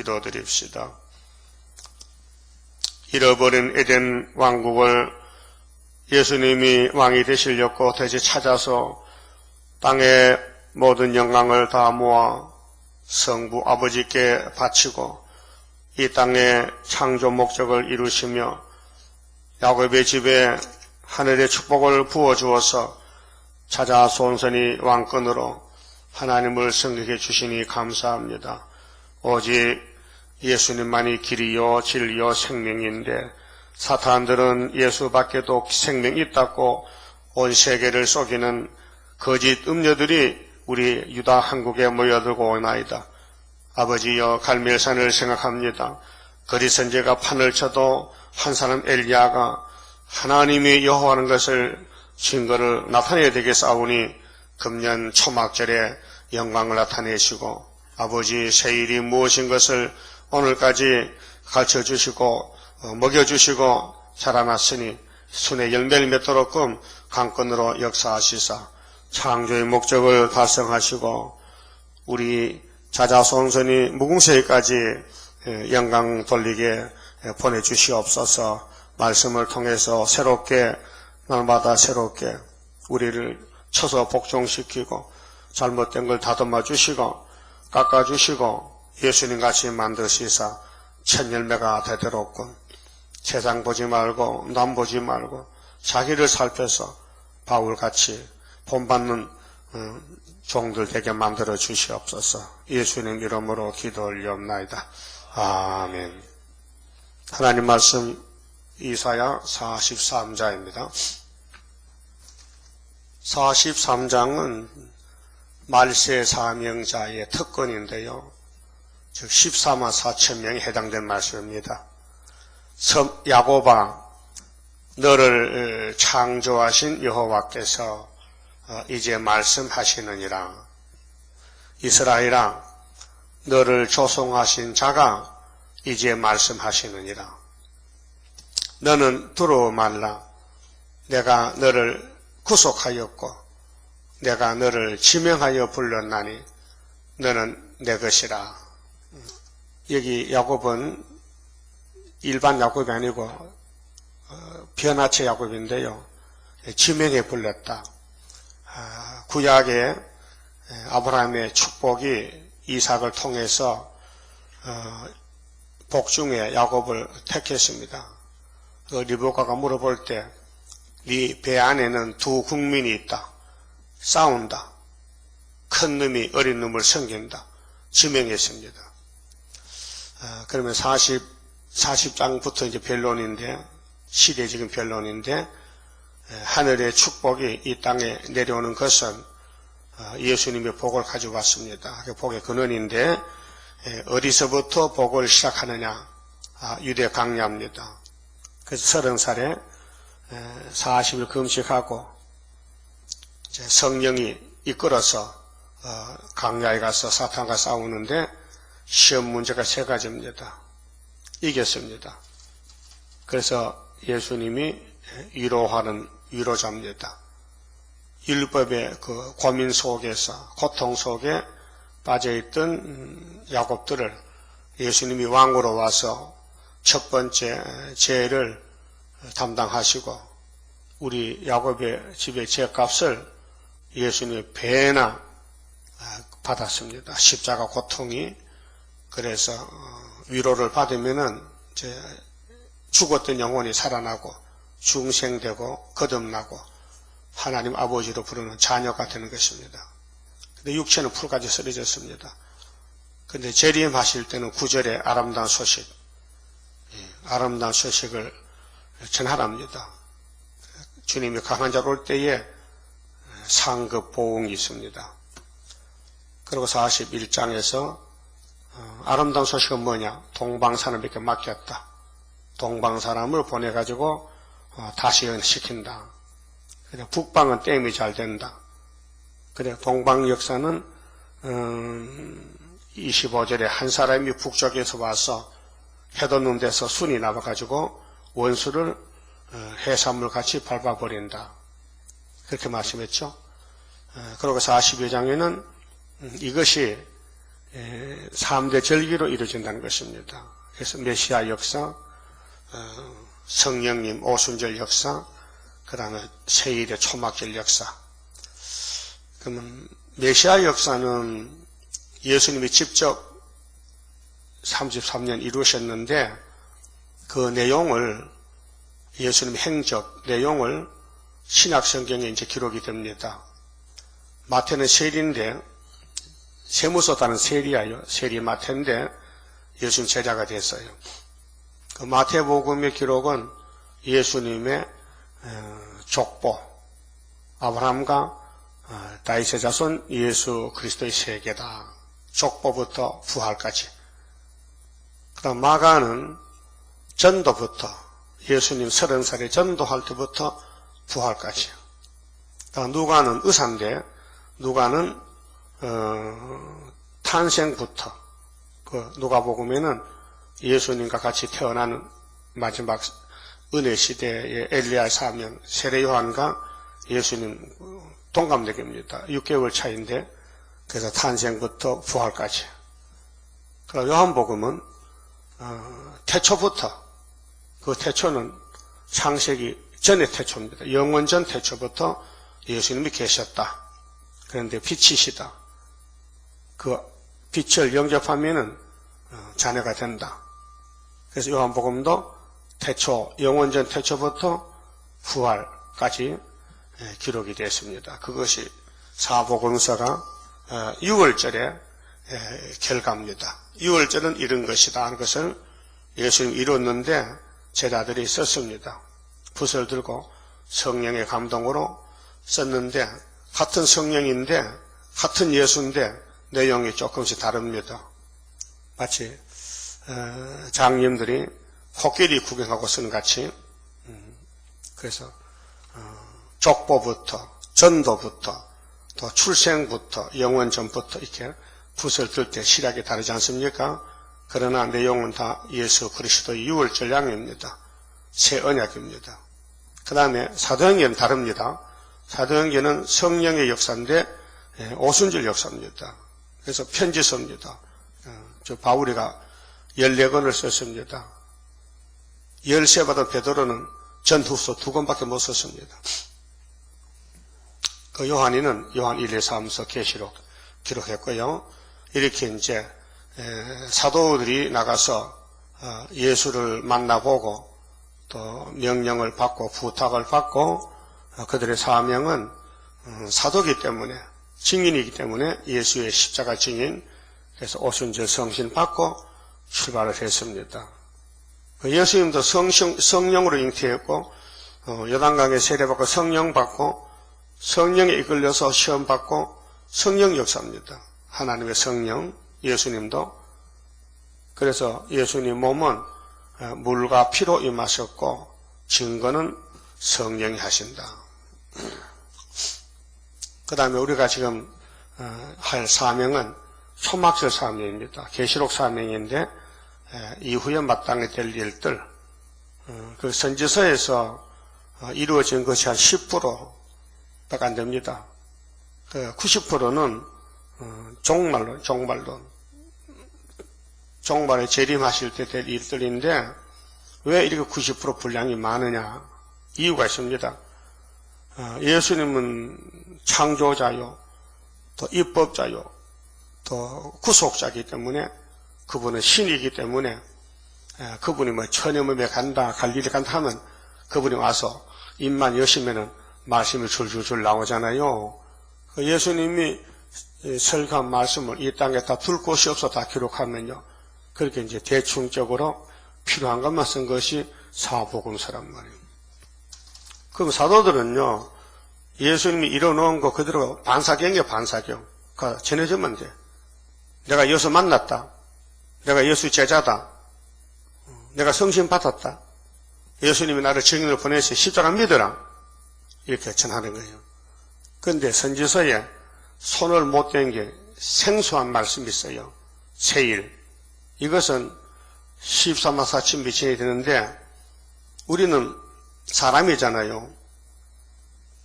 기도드립시다. 잃어버린 에덴 왕국을 예수님이 왕이 되시려고 다시 찾아서 땅의 모든 영광을 다 모아 성부 아버지께 바치고 이 땅의 창조 목적을 이루시며 야곱의 집에 하늘의 축복을 부어주어서 찾아 손선이 왕권으로 하나님을 섬기게 주시니 감사합니다. 오직 예수님만이 길이요 진리요 생명인데 사탄들은 예수밖에도 생명이 있다고 온 세계를 속이는 거짓 음녀들이 우리 유다 한국에 모여들고 오나이다. 아버지여 갈멜산을 생각합니다. 거짓 선지자가 판을 쳐도 한 사람 엘리야가 하나님이 여호와는 것을 증거를 나타내야 되게 싸우니 금년 초막절에 영광을 나타내시고 아버지 세일이 무엇인 것을 오늘까지 가르쳐주시고 먹여주시고 자라났으니 순의 열매를 맺도록끔 강권으로 역사하시사 창조의 목적을 달성하시고 우리 자자손손이 무궁세기까지 영광 돌리게 보내주시옵소서. 말씀을 통해서 새롭게 날마다 새롭게 우리를 쳐서 복종시키고 잘못된 걸 다듬어 주시고 깎아주시고 예수님같이 만드시사 첫 열매가 되도록끔 세상 보지 말고 남 보지 말고 자기를 살펴서 바울같이 본받는 종들 되게 만들어 주시옵소서. 예수님 이름으로 기도 올리옵나이다. 아멘. 하나님 말씀 이사야 43장입니다. 43장은 말세 사명자의 특권인데요. 즉 14만 4천 명이 해당된 말씀입니다. 야곱아, 너를 창조하신 여호와께서 이제 말씀하시느니라. 이스라엘아, 너를 조성하신 자가 이제 말씀하시느니라. 너는 두려워 말라. 내가 너를 구속하였고 내가 너를 지명하여 불렀나니 너는 내 것이라. 여기 야곱은 일반 야곱이 아니고 변화체 야곱인데요. 지명해 불렀다. 구약에 아브라함의 축복이 이삭을 통해서 복중에 야곱을 택했습니다. 리브가가 물어볼 때 네 배 안에는 두 국민이 있다. 싸운다. 큰 놈이 어린 놈을 섬긴다. 지명했습니다. 그러면 40장부터 이제 변론인데, 시대적인 변론인데, 하늘의 축복이 이 땅에 내려오는 것은 예수님의 복을 가지고 왔습니다. 그 복의 근원인데, 어디서부터 복을 시작하느냐? 유대 강야입니다. 그래서 30살에 40일 금식하고 이제 성령이 이끌어서 강야에 가서 사탄과 싸우는데 시험 문제가 3가지입니다. 이겼습니다. 그래서 예수님이 위로하는 위로자입니다. 율법의 그 고민 속에서 고통 속에 빠져있던 야곱들을 예수님이 왕으로 와서 첫 번째 죄를 담당하시고 우리 야곱의 집의 죄값을 예수님의 배나 받았습니다. 십자가 고통이. 그래서 위로를 받으면은 이제 죽었던 영혼이 살아나고 중생되고 거듭나고 하나님 아버지로 부르는 자녀가 되는 것입니다. 근데 육체는 풀까지 쓰러졌습니다. 근데 재림하실 때는 9절에 아름다운 소식, 아름다운 소식을 전하랍니다. 주님이 강한 자로 올 때에 상급 보응이 있습니다. 그리고 41장에서 아름다운 소식은 뭐냐? 동방사람에게 맡겼다. 동방사람을 보내가지고 다시 시킨다. 그래, 북방은 댐이 잘 된다. 그래, 동방 역사는 25절에 한 사람이 북쪽에서 와서 해돋는 데서 순이 나와가지고 원수를 해산물 같이 밟아버린다. 그렇게 말씀했죠. 그리고 42장에는 이것이 3대 절기로 이루어진다는 것입니다. 그래서 메시아 역사, 성령님 오순절 역사, 그 다음에 세일의 초막절 역사. 그러면 메시아 역사는 예수님이 직접 33년 이루셨는데 그 내용을 예수님 행적 내용을 신약 성경에 이제 기록이 됩니다. 마태는 세리인데 세무서다는 세리야요. 세리 마태인데 예수님 제자가 됐어요. 그 마태복음의 기록은 예수님의 족보, 아브라함과 다윗의 자손 예수 그리스도의 세계다. 족보부터 부활까지. 그다음 마가는 전도부터 예수님 30살에 전도할 때부터 부활까지. 그다음 누가는 의사인데 누가는 탄생부터 그 누가복음에는 예수님과 같이 태어나는 마지막 은혜 시대의 엘리야 사명 세례 요한과 예수님 동갑내기입니다. 6개월 차이인데 그래서 탄생부터 부활까지. 그리고 요한복음은 태초부터 그 태초는 창세기 전의 태초입니다. 영원 전 태초부터 예수님이 계셨다. 그런데 빛이시다. 그 빛을 영접하면은 자녀가 된다. 그래서 요한복음도 태초, 영원 전 태초부터 부활까지 기록이 됐습니다. 그것이 사복음서가 6월절의 결과입니다. 6월절은 이런 것이다 하는 것을 예수님이 이뤘는데 제자들이 썼습니다. 붓을 들고 성령의 감동으로 썼는데 같은 성령인데 같은 예수인데 내용이 조금씩 다릅니다. 마치 장님들이 코끼리 구경하고 쓰는 같이 그래서 족보부터 전도부터 또 출생부터 영원전부터 이렇게 붓을 들 때 시략이 다르지 않습니까? 그러나 내용은 다 예수 그리스도의 6월절 양입니다. 새 언약입니다. 그 다음에 사도행전은 다릅니다. 사도행전은 성령의 역사인데 오순절 역사입니다. 그래서 편지서입니다. 저 바울이가 14권을 썼습니다. 13 받은 베드로는 전후서 2권밖에 못 썼습니다. 그 요한이는 요한 1, 2, 3서 계시록 기록했고요. 이렇게 이제 사도들이 나가서 예수를 만나보고 또 명령을 받고 부탁을 받고 그들의 사명은 사도이기 때문에 증인이기 때문에 예수의 십자가 증인 그래서 오순절 성신 받고 출발을 했습니다. 예수님도 성령으로 잉태했고 요단강에 세례받고 성령 받고 성령에 이끌려서 시험 받고 성령 역사입니다. 하나님의 성령 예수님도 그래서 예수님 몸은 물과 피로 임하셨고 증거는 성령이 하신다. 그 다음에 우리가 지금 할 사명은 초막절 사명입니다. 계시록 사명인데 이후에 마땅히 될 일들 그 선지서에서 이루어진 것이 한 10%밖에 안 됩니다. 90%는 종말에 재림하실 때 될 일들인데 왜 이렇게 90% 분량이 많으냐 이유가 있습니다. 예수님은 창조자요 또 입법자요 또 구속자이기 때문에 그분은 신이기 때문에 그분이 뭐 천여몸에 간다 갈릴리 간다 하면 그분이 와서 입만 여시면은 말씀이 줄줄줄 나오잖아요. 예수님이 설교한 말씀을 이 땅에 다 둘 곳이 없어 다 기록하면요. 그렇게 이제 대충적으로 필요한 것만 쓴 것이 사복음서란 말이에요. 그럼 사도들은요, 예수님이 이뤄놓은 거 그대로 반사경이에요, 반사경. 전해주면 돼. 내가 예수 만났다. 내가 예수 제자다. 내가 성신 받았다. 예수님이 나를 증인으로 보내서 십자가 믿어라. 이렇게 전하는 거예요. 그런데 선지서에 손을 못 댄 게 생소한 말씀이 있어요. 세일. 이것은 13만 4천 미천이 되는데 우리는 사람이잖아요.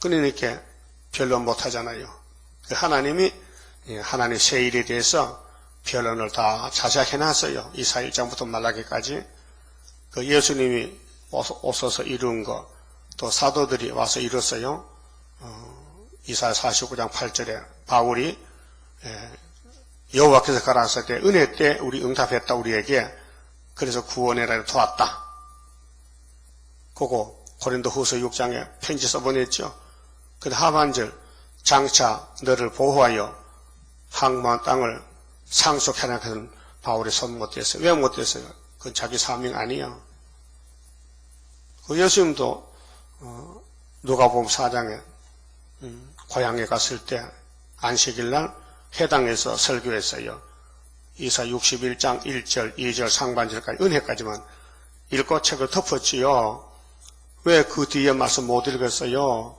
그러니까 별로 못하잖아요. 하나님이 하나님 세일에 대해서 변론을 다 자세하게 해놨어요. 이사 1장부터 말라기까지. 그 예수님이 오셔서 이룬 거, 또 사도들이 와서 이뤘어요. 이사 49장 8절에 바울이 여호와께서 가라사대 때 은혜 때 우리 응답했다 우리에게. 그래서 구원해라 도왔다. 그거 고린도 후서 6장에 편지 써보냈죠. 그 하반절 장차 너를 보호하여 항모한 땅을 상속해라. 그는 바울이 손 못댔어요. 왜 못댔어요? 그건 자기 사명 아니에요. 그 예수님도 누가복음 4장에 고향에 갔을 때 안식일날 회당에서 설교했어요. 이사 61장 1절 2절 상반절까지 은혜까지만 읽고 책을 덮었지요. 왜 그 뒤에 말씀 못 읽었어요?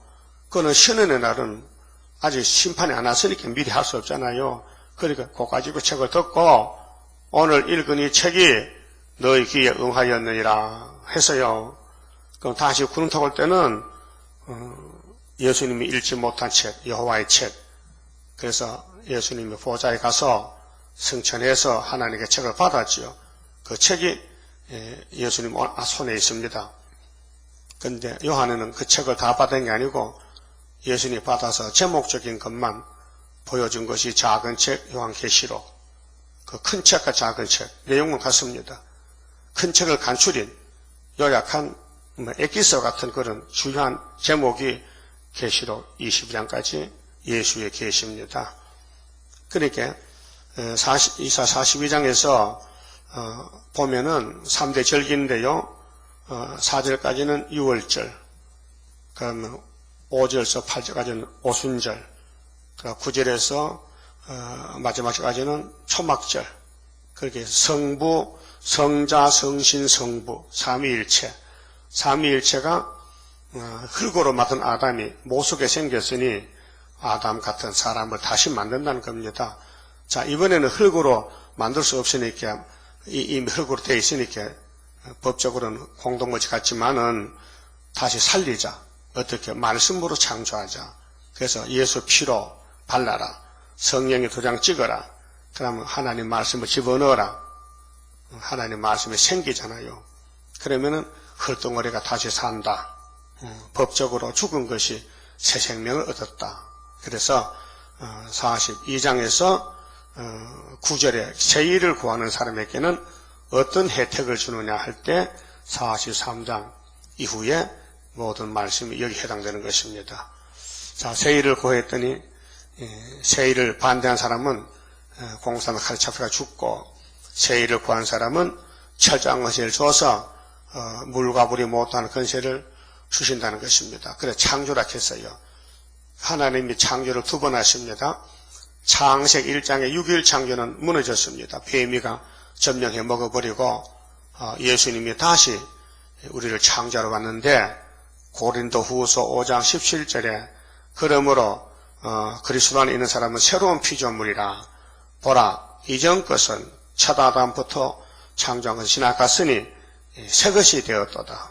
그거는 신원의 날은 아직 심판이 안 왔으니까 미리 할 수 없잖아요. 그러니까 그거 가지고 책을 덮고 오늘 읽은 이 책이 너희 귀에 응하였느니라 했어요. 그럼 다시 구름 타고 올 때는 예수님이 읽지 못한 책, 여호와의 책. 그래서 예수님이 보좌에 가서 승천해서 하나님께 책을 받았지요. 그 책이 예수님 손에 있습니다. 그런데 요한은 그 책을 다 받은 게 아니고 예수님이 받아서 제목적인 것만 보여준 것이 작은 책 요한계시록. 그 큰 책과 작은 책 내용은 같습니다. 큰 책을 간추린 요약한 에기서 같은 그런 중요한 제목이 계시록 22장까지 예수의 계시입니다. 그러니까 이사 42장에서 보면은 3대 절기인데요. 4절까지는 유월절, 그러면 5절에서 8절까지는 오순절, 9절에서 마지막까지는 초막절. 그렇게 성부, 성자, 성신, 성부, 삼위일체. 삼위일체가 흙으로 맡은 아담이 모속에 생겼으니 아담 같은 사람을 다시 만든다는 겁니다. 자, 이번에는 흙으로 만들 수 없으니까 이미 흙으로 되어 있으니까 법적으로는 공동묘지 같지만은 다시 살리자. 어떻게? 말씀으로 창조하자. 그래서 예수 피로 발라라. 성령의 도장 찍어라. 그러면 하나님 말씀을 집어넣어라. 하나님 말씀이 생기잖아요. 그러면은 흙덩어리가 다시 산다. 법적으로 죽은 것이 새 생명을 얻었다. 그래서 42장에서 9절에 새 일을 구하는 사람에게는 어떤 혜택을 주느냐 할 때 43장 이후에 모든 말씀이 여기 해당되는 것입니다. 자, 새 일을 구했더니 새 일을 반대한 사람은 공사는 칼에 잡혀가 죽고, 새 일을 구한 사람은 철저한 것을 줘서 물과 불이 못하는 권세를 주신다는 것입니다. 그래 창조라 했어요. 하나님이 창조를 두 번 하십니다. 창세기 1장의 6일 창조는 무너졌습니다. 뱀이가 점령해 먹어버리고 예수님이 다시 우리를 창조하러 왔는데 고린도 후서 5장 17절에 그러므로 그리스도 안에 있는 사람은 새로운 피조물이라. 보라, 이전 것은 첫 아담부터 창조한 것이 지나갔으니 새 것이 되었도다.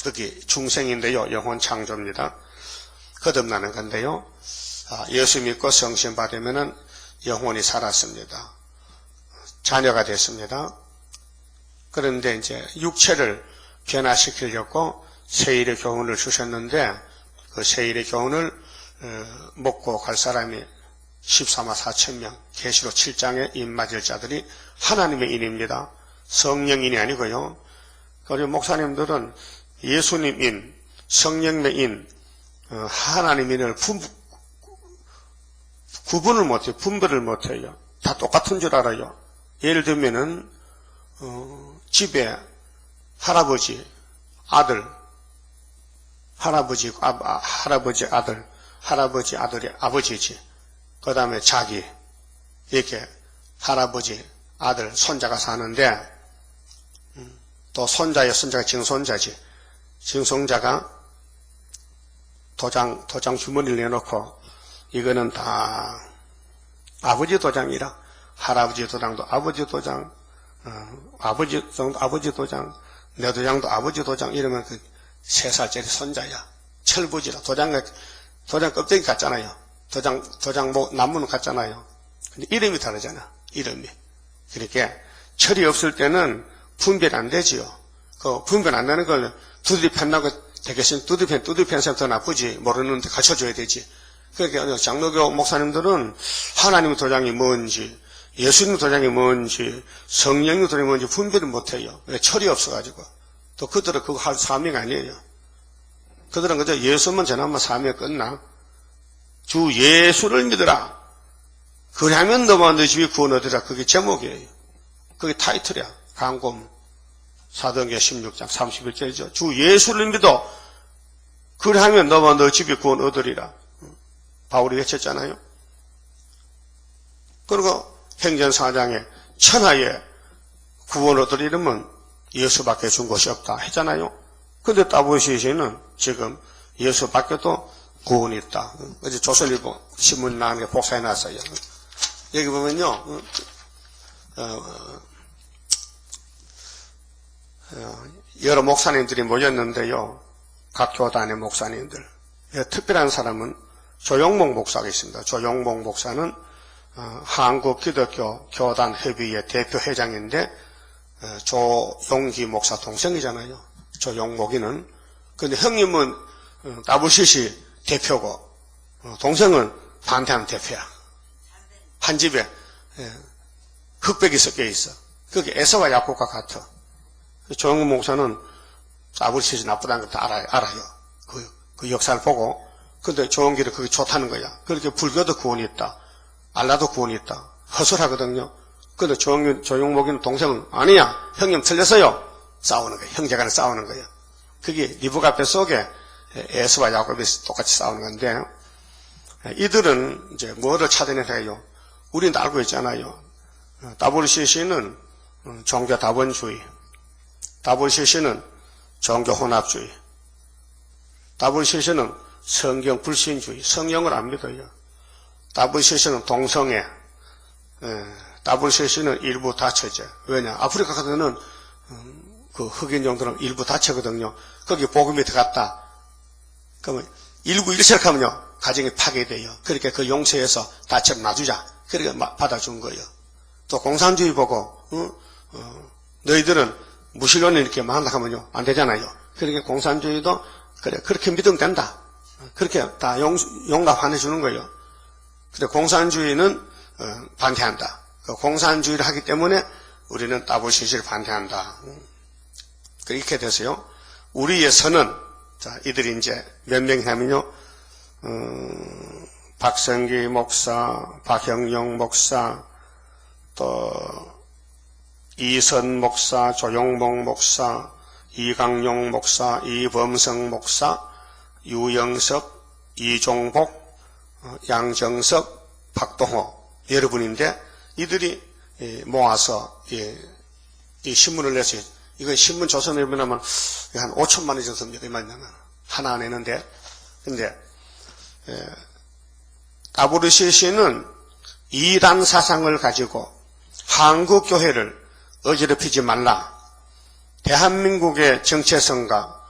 그게 중생인데요. 영혼 창조입니다. 거듭나는 건데요. 예수 믿고 성신 받으면은 영혼이 살았습니다. 자녀가 됐습니다. 그런데 이제 육체를 변화시키려고 세일의 교훈을 주셨는데 그 세일의 교훈을 먹고 갈 사람이 14만 4천 명, 계시록 7장에 입맞을 자들이 하나님의 인입니다. 성령인이 아니고요. 우리 목사님들은 예수님인, 성령의 하나님인을 구분을 못해요. 분별을 못해요. 다 똑같은 줄 알아요. 예를 들면은 집에 할아버지, 아들, 할아버지 아들, 할아버지 아들이 아버지지. 그 다음에 자기, 이렇게 할아버지, 아들, 손자가 사는데 또 손자가 증손자지. 증손자가 도장 주머니를 내놓고 이거는 다 아버지 도장이라. 할아버지 도장도 아버지 도장, 아버지 도장도 아버지 도장, 내 도장도 아버지 도장. 이러면 그 3살짜리 손자야. 철부지라. 도장 껍데기 같잖아요. 도장 나무는 같잖아요. 근데 이름이 다르잖아. 이름이. 그러니까 철이 없을 때는 분별 안 되지요. 그 분별 안 되는 걸 두드리 팬다고 되겠으면 두드리 사람 더 나쁘지. 모르는데 가르쳐줘야 되지. 그러니까 장로교 목사님들은 하나님의 도장이 뭔지, 예수님의 도장이 뭔지, 성령의 도장이 뭔지 분별을 못해요. 왜? 철이 없어가지고. 또 그들은 그거 할 사명이 아니에요. 그들은 그저 예수만 전하면 사명이 끝나. 주 예수를 믿으라. 그러면 너와 너 집이 구원 얻으라. 그게 제목이에요. 그게 타이틀이야. 강곰 사도행전 16장 31절이죠. 주 예수를 믿어. 그러면 너와 너 집이 구원 얻으리라. 바울이 외쳤잖아요. 그리고 행전 4장에 천하에 구원 얻으리려면 예수밖에 준 것이 없다 했잖아요. 근데 따보시시는 지금 예수밖에도 구원이 있다. 어제 조선일보 신문 나온 게 복사해 놨어요. 여기 보면요. 여러 목사님들이 모였는데요. 각 교단의 목사님들. 특별한 사람은 조용목 목사가 있습니다. 조용목 목사는 한국기독교 교단협의회 대표 회장인데 조용기 목사 동생이잖아요. 조용목이는. 근데 형님은 따부시시 대표고 동생은 반대하는 대표야. 한 집에 흑백이 섞여 있어. 그게 에서와 야곱과 같아. 조용목 목사는 따부시시 나쁘다는 걸 다 알아요. 그 역사를 보고. 근데 조용기를 그게 좋다는 거야. 그렇게 불교도 구원이 있다. 알라도 구원이 있다. 허술하거든요. 근데 조용목이는 동생은 아니야. 형님 틀렸어요. 싸우는 거예요. 형제간에 싸우는 거예요. 그게 리브가페 속에 에서와 야곱이 똑같이 싸우는 건데 이들은 이제 뭐를 찾아내요? 우리는 알고 있잖아요. WCC는 종교 다원주의, WCC는 종교 혼합주의, WCC는 성경 불신주의, 성령을 안 믿어요. WCC는 동성애, WCC는 일부 다처제. 왜냐? 아프리카 카드는 그 흑인 정도는 일부 다처거든요. 거기 복음이 들어갔다. 그러면 일부 일색하면요 가정이 파괴돼요. 그러니까 그 용서해서 다처를 놔주자. 그러니까 받아준 거예요. 또 공산주의 보고 너희들은 무신론을 이렇게 만나가면요 안 되잖아요. 그러니까 공산주의도 그래 그렇게 믿으면 된다. 그렇게 다 용납해 주는 거예요. 근데 공산주의는 반대한다. 그 공산주의를 하기 때문에 우리는 WCC를 반대한다. 그렇게 돼서요. 우리의 선은 자 이들이 이제 몇 명이냐면요. 박성기 목사, 박형영 목사, 또 이선 목사, 조용목 목사, 이강용 목사, 이범성 목사, 유영석, 이종복, 양정석, 박동호 여러분인데 이들이 모아서 이 신문을 냈어요. 이거 신문 조선에 보면 한 5천만 원 정도 됩니다. 하나 내는데 근데 WCC는 이단 사상을 가지고 한국 교회를 어지럽히지 말라. 대한민국의 정체성과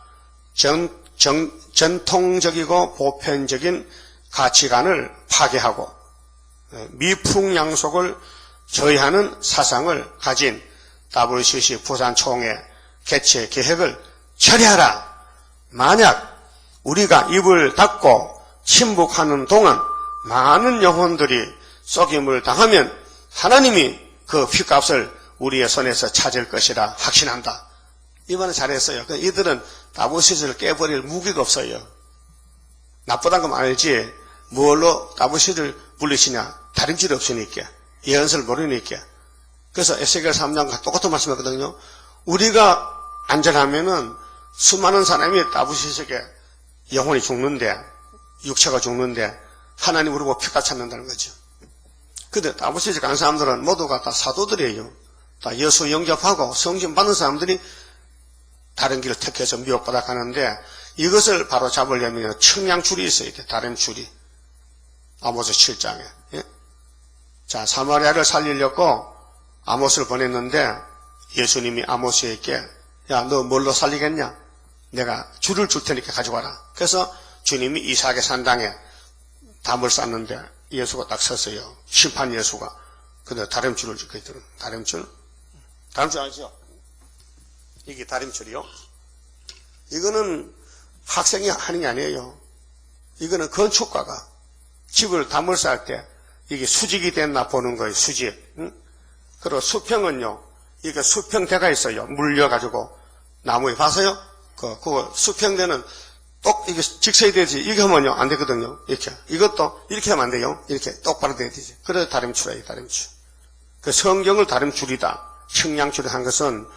전통적이고 보편적인 가치관을 파괴하고 미풍양속을 저해하는 사상을 가진 WCC 부산총회 개최 계획을 철회하라. 만약 우리가 입을 닫고 침묵하는 동안 많은 영혼들이 속임을 당하면 하나님이 그 핏값을 우리의 손에서 찾을 것이라 확신한다. 이번에 잘했어요. 이들은 WCC를 깨버릴 무기가 없어요. 나쁘다는 건 알지. 뭘로 WCC를 물리치냐. 다림질이 없으니까. 예언서를 모르니까. 그래서 에스겔 3장과 똑같은 말씀이거든요. 우리가 안전하면은 수많은 사람이 WCC에게 영혼이 죽는데, 육체가 죽는데, 하나님 우리 보고 핏값 찾는다는 거죠. 근데 WCC 간 사람들은 모두가 다 사도들이에요. 다 예수 영접하고 성신 받는 사람들이 다른 길을 택해서 미혹받아 가는데 이것을 바로 잡으려면 청량줄이 있어야 돼. 다른 줄이. 아모스 7장에. 예? 자, 사마리아를 살리려고 아모스를 보냈는데 예수님이 아모스에게 야, 너 뭘로 살리겠냐? 내가 줄을 줄 테니까 가져와라. 그래서 주님이 이삭의 산당에 담을 쌌는데 예수가 딱 섰어요. 심판 예수가. 근데 다림줄을 짓고 있더라고요. 다림줄 아시죠? 이게 다림줄이요. 이거는 학생이 하는 게 아니에요. 이거는 건축가가 집을 담을쌀 때 이게 수직이 됐나 보는 거예요. 수직. 응? 그리고 수평은요. 이게 수평대가 있어요. 물려가지고 나무에 봐서요. 그거 수평대는 똑 이게 직선이 되지. 이게 하면요 안 되거든요. 이렇게 이것도 이렇게 하면 안 돼요. 이렇게 똑바로 돼야 되지. 그래서 다림줄이에요. 다림줄. 그 성경을 다림줄이다. 측량줄이 한 것은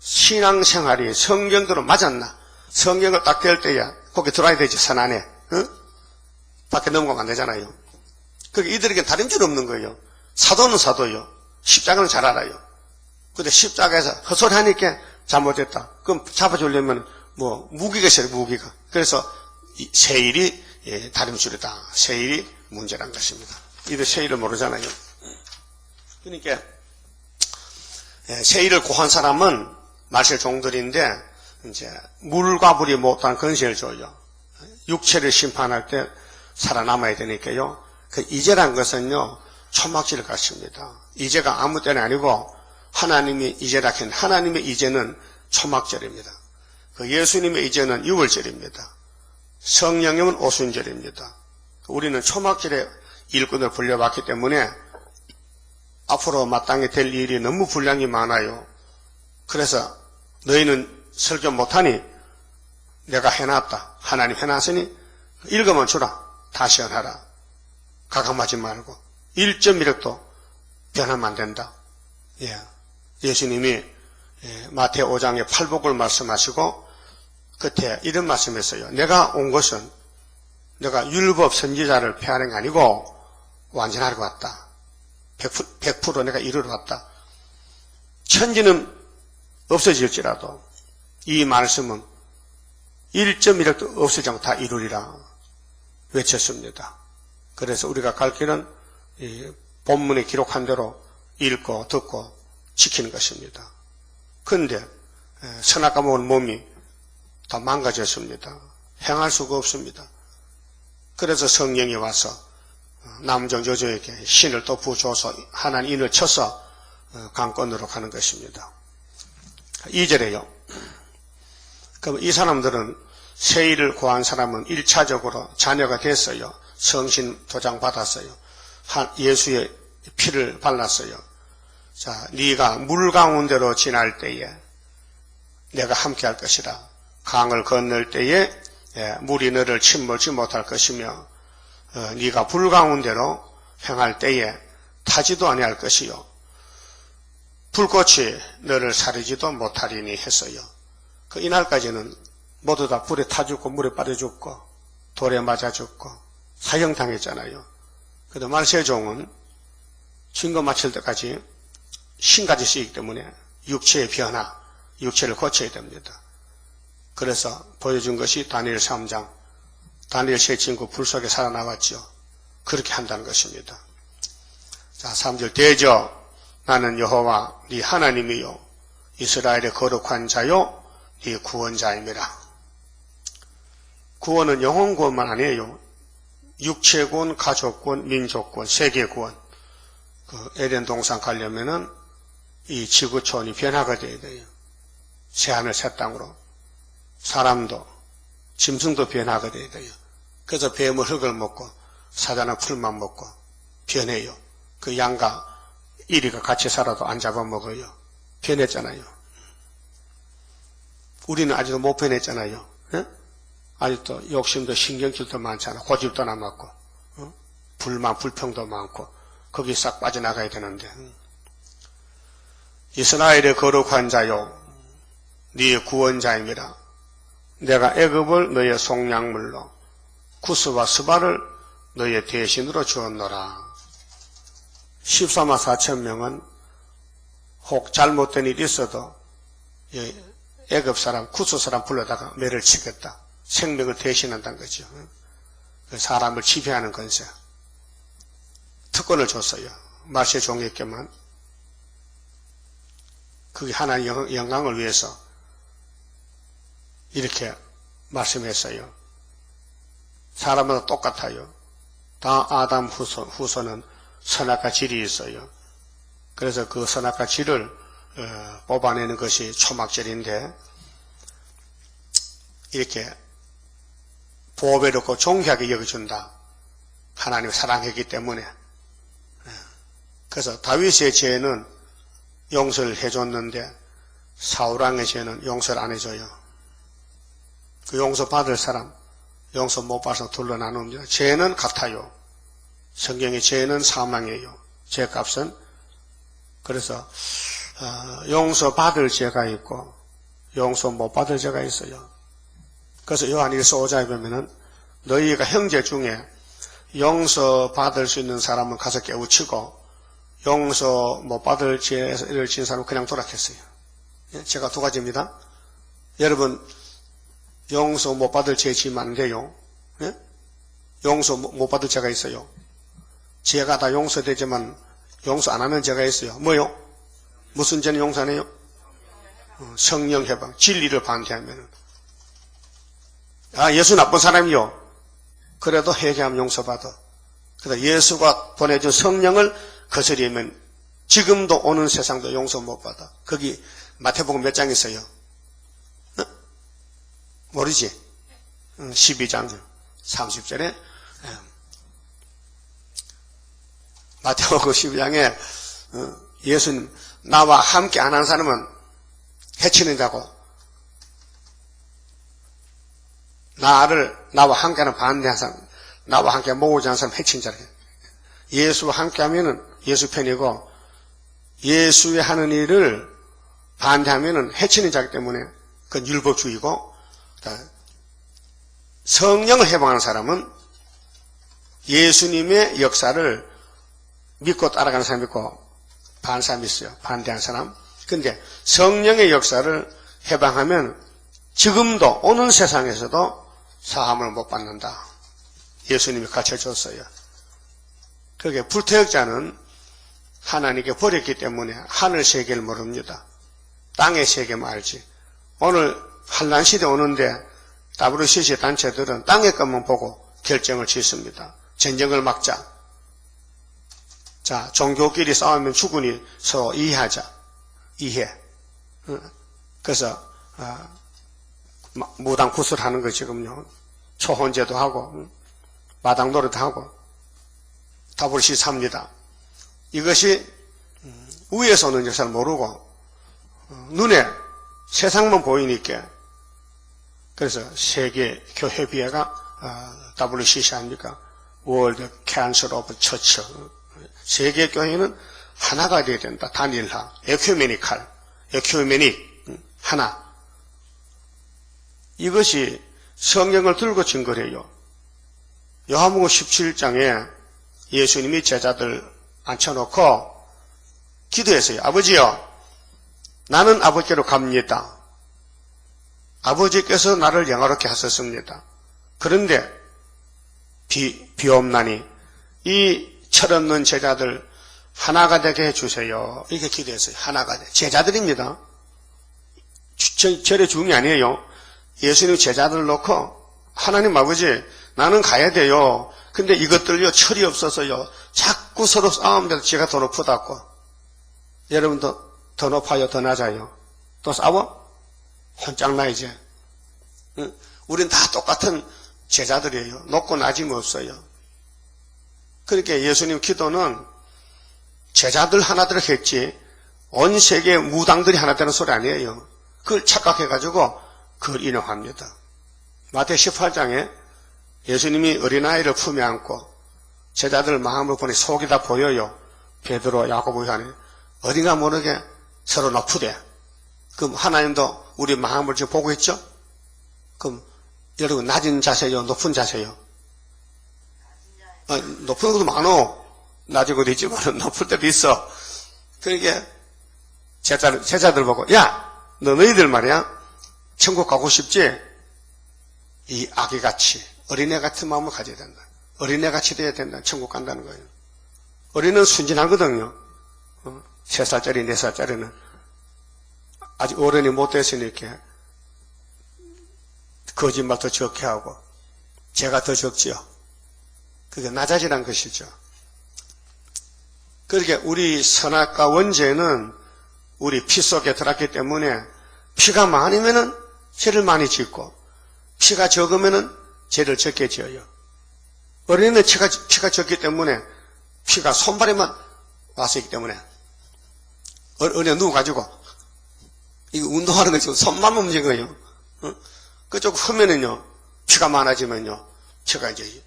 신앙생활이 성경대로 맞았나? 성경을 딱 뗄 때야 거기 들어야 되지. 선 안에. 응? 밖에 넘어가면 안 되잖아요. 그러니까 이들에게 다림줄 없는 거예요. 사도는 사도요. 십자가는 잘 알아요. 근데 십자가에서 헛소리 하니까 잘못했다. 그럼 잡아주려면 무기가 있어요. 무기가. 그래서 세일이 다림줄이다. 세일이 문제란 것입니다. 이들 세일을 모르잖아요. 그러니까 세일을 고한 사람은 마실 종들인데 이제 물과 불이 못한 건세를 줘요. 육체를 심판할 때 살아남아야 되니까요. 그 이제란 것은요 초막질 같습니다. 이제가 아무 때는 아니고 하나님이 이제라 했는데 하나님의 이제는 초막절입니다. 그 예수님의 이제는 유월절입니다. 성령님은 오순절입니다. 우리는 초막절에 일꾼을 불려봤기 때문에 앞으로 마땅히 될 일이 너무 분량이 많아요. 그래서 너희는 설교 못하니 내가 해놨다. 하나님 해놨으니 읽으면 주라. 다시 하라. 가감하지 말고 1.1억도 변하면 안 된다. 예수님이 마태오 5장에 팔복을 말씀하시고 끝에 이런 말씀했어요. 내가 온 것은 내가 율법 선지자를 폐하는 게 아니고 완전하러 왔다. 100% 내가 이루러 왔다. 천지는 없어질지라도 이 말씀은 1.1억도 없어지지 않고 다 이루리라 외쳤습니다. 그래서 우리가 갈 길은 이 본문에 기록한 대로 읽고 듣고 지키는 것입니다. 그런데 선악과 먹은 몸이 다 망가졌습니다. 행할 수가 없습니다. 그래서 성령이 와서 남정 여자에게 신을 또 부어줘서 하나님 인을 쳐서 강권으로 가는 것입니다. 2절에요. 그럼 이 사람들은 세일을 구한 사람은 1차적으로 자녀가 됐어요. 성신 도장 받았어요. 예수의 피를 발랐어요. 자, 네가 물 가운데로 지날 때에 내가 함께 할 것이라. 강을 건널 때에 물이 너를 침몰지 못할 것이며 네가 불 가운데로 행할 때에 타지도 아니할 것이요 불꽃이 너를 사르지도 못하리니 했어요. 그 이날까지는 모두 다 불에 타 죽고 물에 빠져 죽고 돌에 맞아 죽고 사형당했잖아요. 그런데 말세종은 증거 마칠 때까지 신까지 쓰이기 때문에 육체의 변화, 육체를 고쳐야 됩니다. 그래서 보여준 것이 다니엘 3장, 다니엘 세 친구 불 속에 살아나왔죠. 그렇게 한다는 것입니다. 자, 3절 대저 나는 여호와 네 하나님이요 이스라엘의 거룩한 자요 네 구원자임이라. 구원은 영혼 구원만 아니에요. 육체 구원, 가족 구원, 민족 구원, 세계 구원. 그 에덴 동산 가려면은 이 지구촌이 변화가 되어야 돼요. 새하늘 새 땅으로. 사람도 짐승도 변화가 되어야 돼요. 그래서 뱀은 흙을 먹고 사자는 풀만 먹고 변해요. 그 양과 이리가 같이 살아도 안 잡아먹어요. 변했잖아요. 우리는 아직도 못 변했잖아요. 예? 아직도 욕심도 신경질도 많잖아. 고집도 남았고 불평도 많고 거기 싹 빠져나가야 되는데 이스라엘의 거룩한 자요 네 구원자임이라. 내가 애굽을 너의 속량물로 구스와 스바를 너의 대신으로 주었노라. 14만 4천 명은 혹 잘못된 일이 있어도 애굽 사람, 구스 사람 불러다가 매를 치겠다. 생명을 대신한다는 거죠. 사람을 지배하는 건세. 특권을 줬어요. 말세 종에게만. 그게 하나님의 영광을 위해서 이렇게 말씀했어요. 사람마다 똑같아요. 다 아담 후손은 선악과 질이 있어요. 그래서 그 선악과 질을 뽑아내는 것이 초막절인데, 이렇게 보배롭고 존귀하게 여겨준다. 하나님을 사랑했기 때문에. 그래서 다윗의 죄는 용서를 해줬는데 사울왕의 죄는 용서를 안 해줘요. 그 용서 받을 사람, 용서 못 받아서 둘로 나눕니다. 죄는 같아요. 성경의 죄는 사망이에요. 죄값은. 그래서 용서 받을 죄가 있고 용서 못 받을 죄가 있어요. 그래서 요한일서 5장에 보면은 너희가 형제 중에 용서 받을 수 있는 사람은 가서 깨우치고 용서 못 받을 죄를 지은 사람은 그냥 돌아갔어요. 제가 두 가지입니다. 여러분 용서 못 받을 죄 지으면 안 돼요. 예? 용서 못 받을 죄가 있어요. 죄가 다 용서되지만 용서 안 하는 죄가 있어요. 뭐요? 무슨 죄는 용서 안 해요? 성령 해방, 진리를 반대하면. 예수 나쁜 사람이요. 그래도 회개하면 용서받아. 그래서 예수가 보내준 성령을 거스리면 지금도 오는 세상도 용서 못 받아. 거기 마태복음 몇 장 있어요? 모르지? 12장 30절에 마태복음 12장에 예수님 나와 함께 안 한 사람은 해치는 자고 나와 함께하는 반대한 사람, 나와 함께 모으지 않은 사람 해친 자라. 예수와 함께하면은 예수 편이고 예수의 하는 일을 반대하면은 해치는 자이기 때문에 그건 율법주의고, 성령을 해방하는 사람은 예수님의 역사를 믿고 따라가는 사람이 있고 반대하는 사람이 있어요. 반대하는 사람. 근데 성령의 역사를 해방하면 지금도 오는 세상에서도 사함을 못 받는다. 예수님이 가르쳐줬어요. 그게 불태역자는 하나님께 버렸기 때문에 하늘 세계를 모릅니다. 땅의 세계만 알지. 오늘 환난 시대 오는데 WCC 단체들은 땅의 것만 보고 결정을 짓습니다. 전쟁을 막자. 자, 종교끼리 싸우면 죽으니 서로 이해하자. 이해. 그래서 무당 구슬하는 거 지금요. 초혼제도 하고 마당 노래도 하고 WCC 삽니다. 이것이 위에서 오는 역사를 모르고 눈에 세상만 보이니까. 그래서 세계 교회비회가 WCC 아닙니까? 월드 캔슬 오브 처치. 세계 교회는 하나가 되어야 된다. 단일화. 에큐메니칼. 에큐메닉. 하나. 이것이 성경을 들고 증거해요. 요한복음 17장에 예수님이 제자들 앉혀놓고 기도했어요. 아버지요, 나는 아버지께로 갑니다. 아버지께서 나를 영화롭게 하셨습니다. 그런데 비옵나니 이 철없는 제자들 하나가 되게 해주세요. 이렇게 기도했어요. 하나가 돼. 제자들입니다. 절의 중이 아니에요. 예수님 제자들을 놓고 하나님 아버지 나는 가야 돼요. 근데 이것들요 철이 없어서요 자꾸 서로 싸우면서 제가 더 높다고. 여러분도 더 높아요? 더 낮아요? 또 싸워? 혼짝나 이제. 우린 다 똑같은 제자들이에요. 높고 낮음이 없어요. 그러니까 예수님 기도는 제자들 하나들 했지 온 세계 무당들이 하나 되는 소리 아니에요. 그걸 착각해가지고 그걸 인용합니다. 마태 18장에 예수님이 어린아이를 품에 안고 제자들 마음을 보니 속이 다 보여요. 베드로, 야고보, 요한이 어딘가 모르게 서로 높으대. 그럼 하나님도 우리 마음을 지금 보고 있죠? 그럼 여러분 낮은 자세요? 높은 자세요? 높은 것도 많어. 낮은 것도 있지만 높을 때도 있어. 그러니까 제자들 보고 야, 너희들 말이야 천국 가고 싶지? 이 아기같이 어린애 같은 마음을 가져야 된다. 어린애같이 돼야 된다. 천국 간다는 거예요. 어린애는 순진하거든요. 3살짜리 4살짜리는 아직 어른이 못 됐으니까 거짓말 더 적게 하고 제가 더 적지요. 그게 낮아지란 것이죠. 그렇게 우리 선악과 원죄는 우리 피 속에 들어갔기 때문에 피가 많으면은 죄를 많이 짓고 피가 적으면은 죄를 적게 지어요. 어린이는 피가 적기 때문에 피가 손발에만 와서 있기 때문에 어린이 누워가지고 이거 운동하는 거지 손만 움직인 거예요. 그쪽 하면은요 피가 많아지면요 피가 이제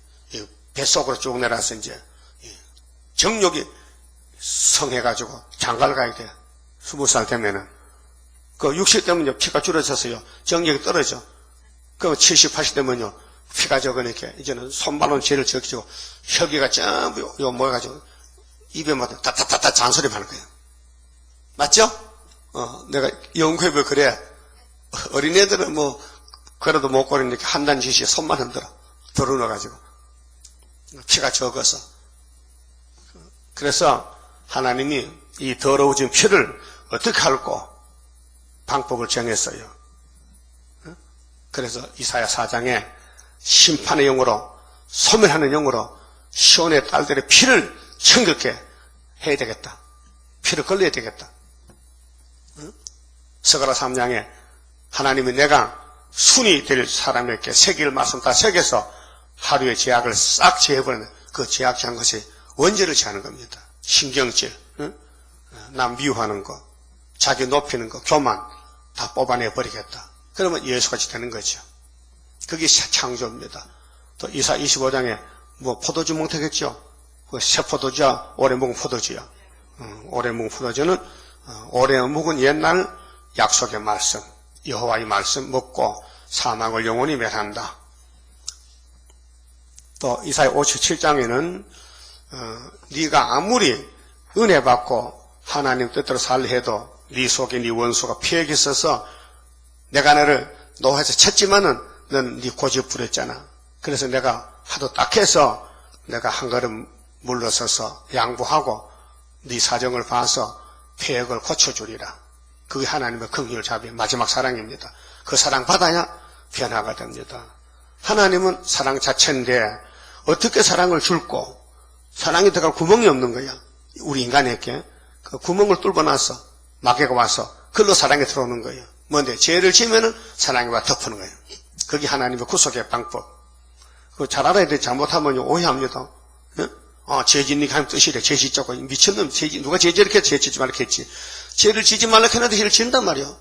뱃속으로 쭉 내려서 이제 정욕이 성해가지고 장가를 가야 돼. 20살 되면은 그 60 되면요 피가 줄어져서요 정력이 떨어져. 그 70, 80 되면요 피가 적으니까 이제는 손발은 죄를 적히고 혈기가 전부 요 모여가지고 입에 막 따따따따 잔소리 하는 거예요. 맞죠? 내가 연구해보면 그래. 어린애들은 뭐 그래도 못 고르니까 한단 짓이 손만 흔들어 들어넣어가지고 피가 적어서. 그래서 하나님이 이 더러워진 피를 어떻게 할고 방법을 정했어요. 그래서 이사야 4장에 심판의 영으로 소멸하는 영으로 시온의 딸들의 피를 정결케 해야 되겠다. 피를 걸러야 되겠다. 스가랴 3장에 하나님이 내가 순이 될 사람에게 새길 말씀 다 새겨서 하루의 죄악을 싹 제해버리는 그 죄악 제한 것이 원죄를 제하는 겁니다. 신경질, 남 미워하는 거, 자기 높이는 거, 교만 다 뽑아내 버리겠다. 그러면 예수같이 되는 거죠. 그게 창조입니다. 또 이사 25장에 뭐 포도주 뭉태겠죠. 그 새 포도주야, 오래 묵은 포도주야. 오래 묵은 포도주는 오래 묵은 옛날 약속의 말씀, 여호와의 말씀 먹고 사망을 영원히 멸한다. 또 이사야 57장에는 네가 아무리 은혜 받고 하나님 뜻대로 살려 해도 네 속에 네 원수가 피해가 있어서 내가 너를 노해서 쳤지만은 넌 네 고집 부렸잖아. 그래서 내가 하도 딱해서 내가 한 걸음 물러서서 양보하고 네 사정을 봐서 폐역을 고쳐주리라. 그게 하나님의 긍휼 자비 마지막 사랑입니다. 그 사랑 받아야 변화가 됩니다. 하나님은 사랑 자체인데 어떻게 사랑을 줄고 사랑이 들어갈 구멍이 없는 거야. 우리 인간에게 그 구멍을 뚫어놔서 마귀가 와서 그걸로 사랑이 들어오는 거예요. 뭔데? 죄를 지으면은 사랑이 와 덮는 거예요. 그게 하나님의 구속의 방법. 그거 잘 알아야 돼. 잘못하면 오해합니다. 죄 짓는 게 하나님 뜻이래. 죄 짓자고. 미친놈, 누가 죄 저렇게 죄 짓지 말라 했지. 죄를 지지 말라고 했는데 죄를 짓는단 말이야.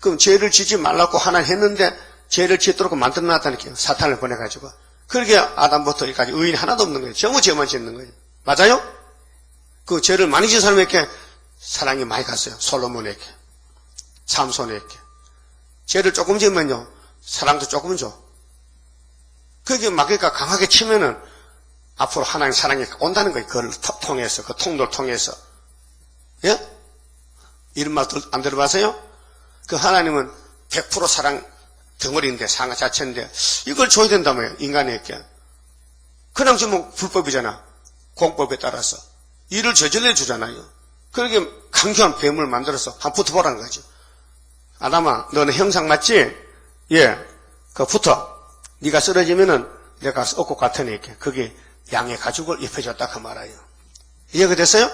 그럼 죄를 지지 말라고 하나님 했는데 죄를 짓도록 만들어 놨다니까요. 사탄을 보내가지고. 그러게 아담부터 여기까지 의인이 하나도 없는 거예요. 전부 죄만 짓는 거예요. 맞아요? 그 죄를 많이 지은 사람에게 사랑이 많이 갔어요. 솔로몬에게, 삼손에게. 죄를 조금 지으면요, 사랑도 조금 줘. 그게 마귀가 강하게 치면은 앞으로 하나님 사랑이 온다는 거예요. 그걸 통해서, 그 통로를 통해서. 예? 이런 말 안 들어봤어요? 그 하나님은 100% 사랑 덩어리인데, 상하 자체인데, 이걸 줘야 된다며요, 인간에게. 그냥 주면 불법이잖아. 공법에 따라서. 일을 저질러 주잖아요. 그렇게 강교한 뱀을 만들어서 한 붙어보라는 거죠. 아담아, 너는 형상 맞지? 예. 그 붙어. 네가 쓰러지면은 내가 얻고 갈 테니까. 그게 양의 가죽을 입혀줬다 그 말이에요. 이해가 됐어요?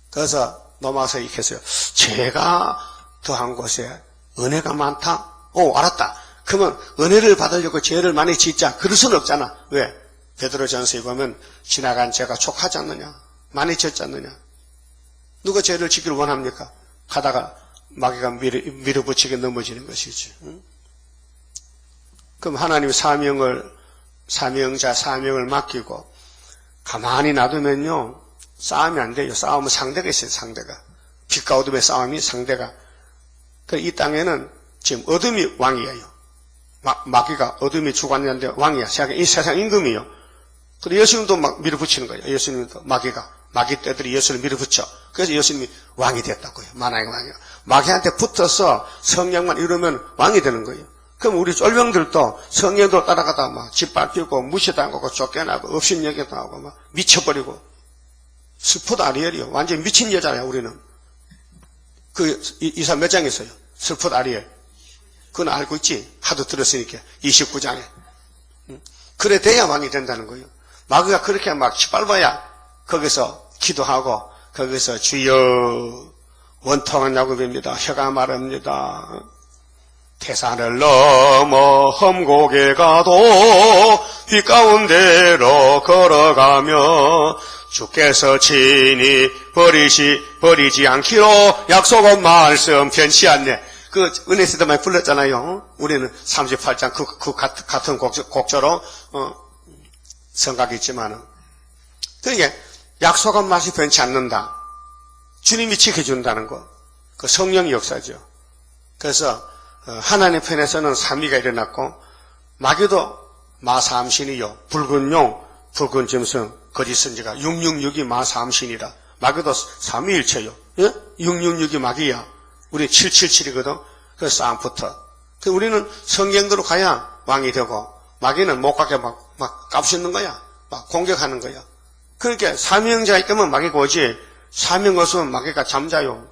그래서 넘어와서 이렇게 했어요. 죄가 더한 곳에 은혜가 많다? 오, 알았다. 그러면 은혜를 받으려고 죄를 많이 짓자. 그럴 수는 없잖아. 왜? 베드로전서에 보면 지나간 죄가 촉하지 않느냐? 많이 짓지 않느냐? 누가 죄를 지기를 원합니까? 가다가 마귀가 밀어붙이게 넘어지는 것이지. 응? 그럼 하나님이 사명자 사명을 맡기고 가만히 놔두면요 싸움이 안 돼요. 싸움은 상대가 있어요. 상대가. 빛과 어둠의 싸움이 상대가. 이 땅에는 지금 어둠이 왕이에요. 마귀가 어둠이 주관자인데 왕이야. 이 세상 임금이요. 그리고 예수님도 막 밀어붙이는 거예요. 예수님도 마귀 떼들이 예수를 밀어붙여. 그래서 예수님이 왕이 됐다고요. 만왕의 왕이요. 마귀한테 붙어서 성령만 이루면 왕이 되는 거예요. 그럼 우리 쫄병들도 성령도 따라가다 막 짓밟히고 무시당하고 쫓겨나고 업신여겨당하고 막 미쳐버리고. 슬프도 아리엘이요. 완전 미친 여자야 우리는. 이사 몇 장에 있어요? 슬프도 아리엘. 그건 알고 있지? 하도 들었으니까. 29장에. 그래 돼야 왕이 된다는 거예요. 마귀가 그렇게 막 짓밟아야 거기서 기도하고 거기서 주여 원통한 야곱입니다. 혀가 마릅니다. 태산을 넘어 험곡에 가도 빛 가운데로 걸어가며 주께서 친히 버리지 않기로 약속한 말씀 변치 않네. 그 은혜시대 많이 불렀잖아요. 우리는 38장 그 같은 곡조로 성각이 있지만은 그러니까 약속한 말씀이 변치 않는다. 주님이 지켜준다는 거. 그 성령의 역사죠. 그래서 하나님 편에서는 삼위가 일어났고 마귀도 마삼신이요 붉은 용 붉은 짐승 거짓 선지가 666이 마삼신이라 마귀도 삼위일체요. 예? 666이 마귀야. 우리 777이거든. 그래서 싸움 붙어. 우리는 성경대로 가야 왕이 되고 마귀는 못 가게 막 까부시는 거야. 막 공격하는 거야. 그러니까 사명자가 있다면 마귀가 오지 사명 없으면 마귀가 잠자요.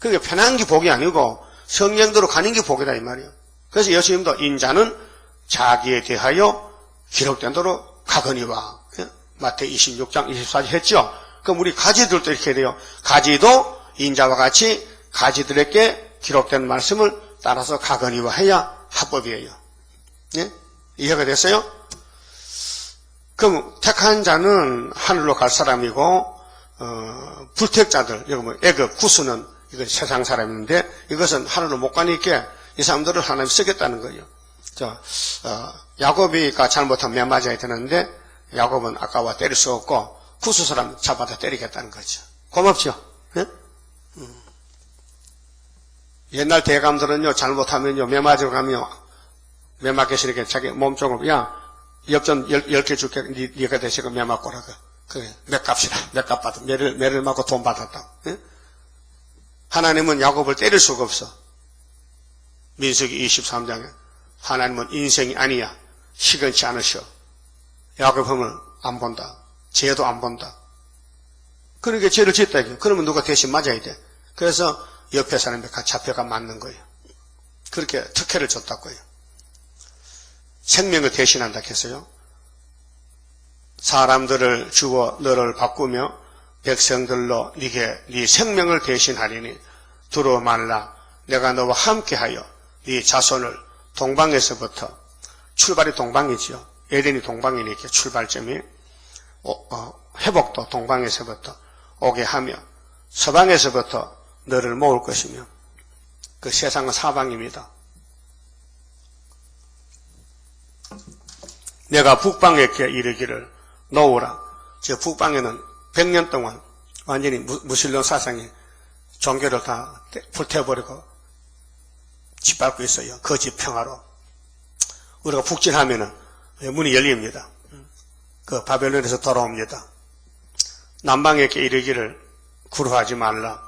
그러니까 편한 게 복이 아니고 성경대로 가는 게 복이다 이 말이에요. 그래서 예수님도 인자는 자기에 대하여 기록된 대로 가거니와 마태 26장 24절 했죠. 그럼 우리 가지들도 이렇게 해야 돼요. 가지도 인자와 같이 가지들에게 기록된 말씀을 따라서 가거니와 해야 합법이에요. 예? 이해가 됐어요? 그럼 택한 자는 하늘로 갈 사람이고 불택자들, 여기 뭐 애굽 구스는 이건 세상 사람인데 이것은 하늘로 못 가니까 이 사람들을 하나님 쓰겠다는 거예요. 야곱이가 잘못하면 매 맞아야 되는데 야곱은 아까와 때릴 수 없고 구스 사람 잡아다 때리겠다는 거죠. 고맙죠? 네? 옛날 대감들은요 잘못하면요 매 맞으러 가면 매 맞기 싫으니까 자기 몸쪽으로 야 엽전 10개 줄게 네가 대시고 매 맞고 오라 그래 몇 값이라 몇 값 받아 매를 맞고 돈 받았다고. 네? 하나님은 야곱을 때릴 수가 없어. 민수기 23장에 하나님은 인생이 아니야. 시건치 않으셔. 야곱은 안 본다. 죄도 안 본다. 그러니까 죄를 짓다 이거. 그러면 누가 대신 맞아야 돼. 그래서 옆에 사람이 같이 잡혀가 맞는 거예요. 그렇게 특혜를 줬다고요. 생명을 대신한다 했어요. 사람들을 주어 너를 바꾸며 백성들로 네 생명을 대신하리니 두려워 말라. 내가 너와 함께하여 네 자손을 동방에서부터 출발이 동방이지요. 에덴이 동방이니까 출발점이 회복도 동방에서부터 오게 하며 서방에서부터 너를 모을 것이며 그 세상은 사방입니다. 내가 북방에게 이르기를 놓으라. 저 북방에는 100년 동안 완전히 무슬림 사상이 종교를 다 불태워버리고 짓밟고 있어요. 거짓 평화로. 우리가 북진하면은 문이 열립니다. 그 바벨론에서 돌아옵니다. 남방에게 이르기를 구루하지 말라.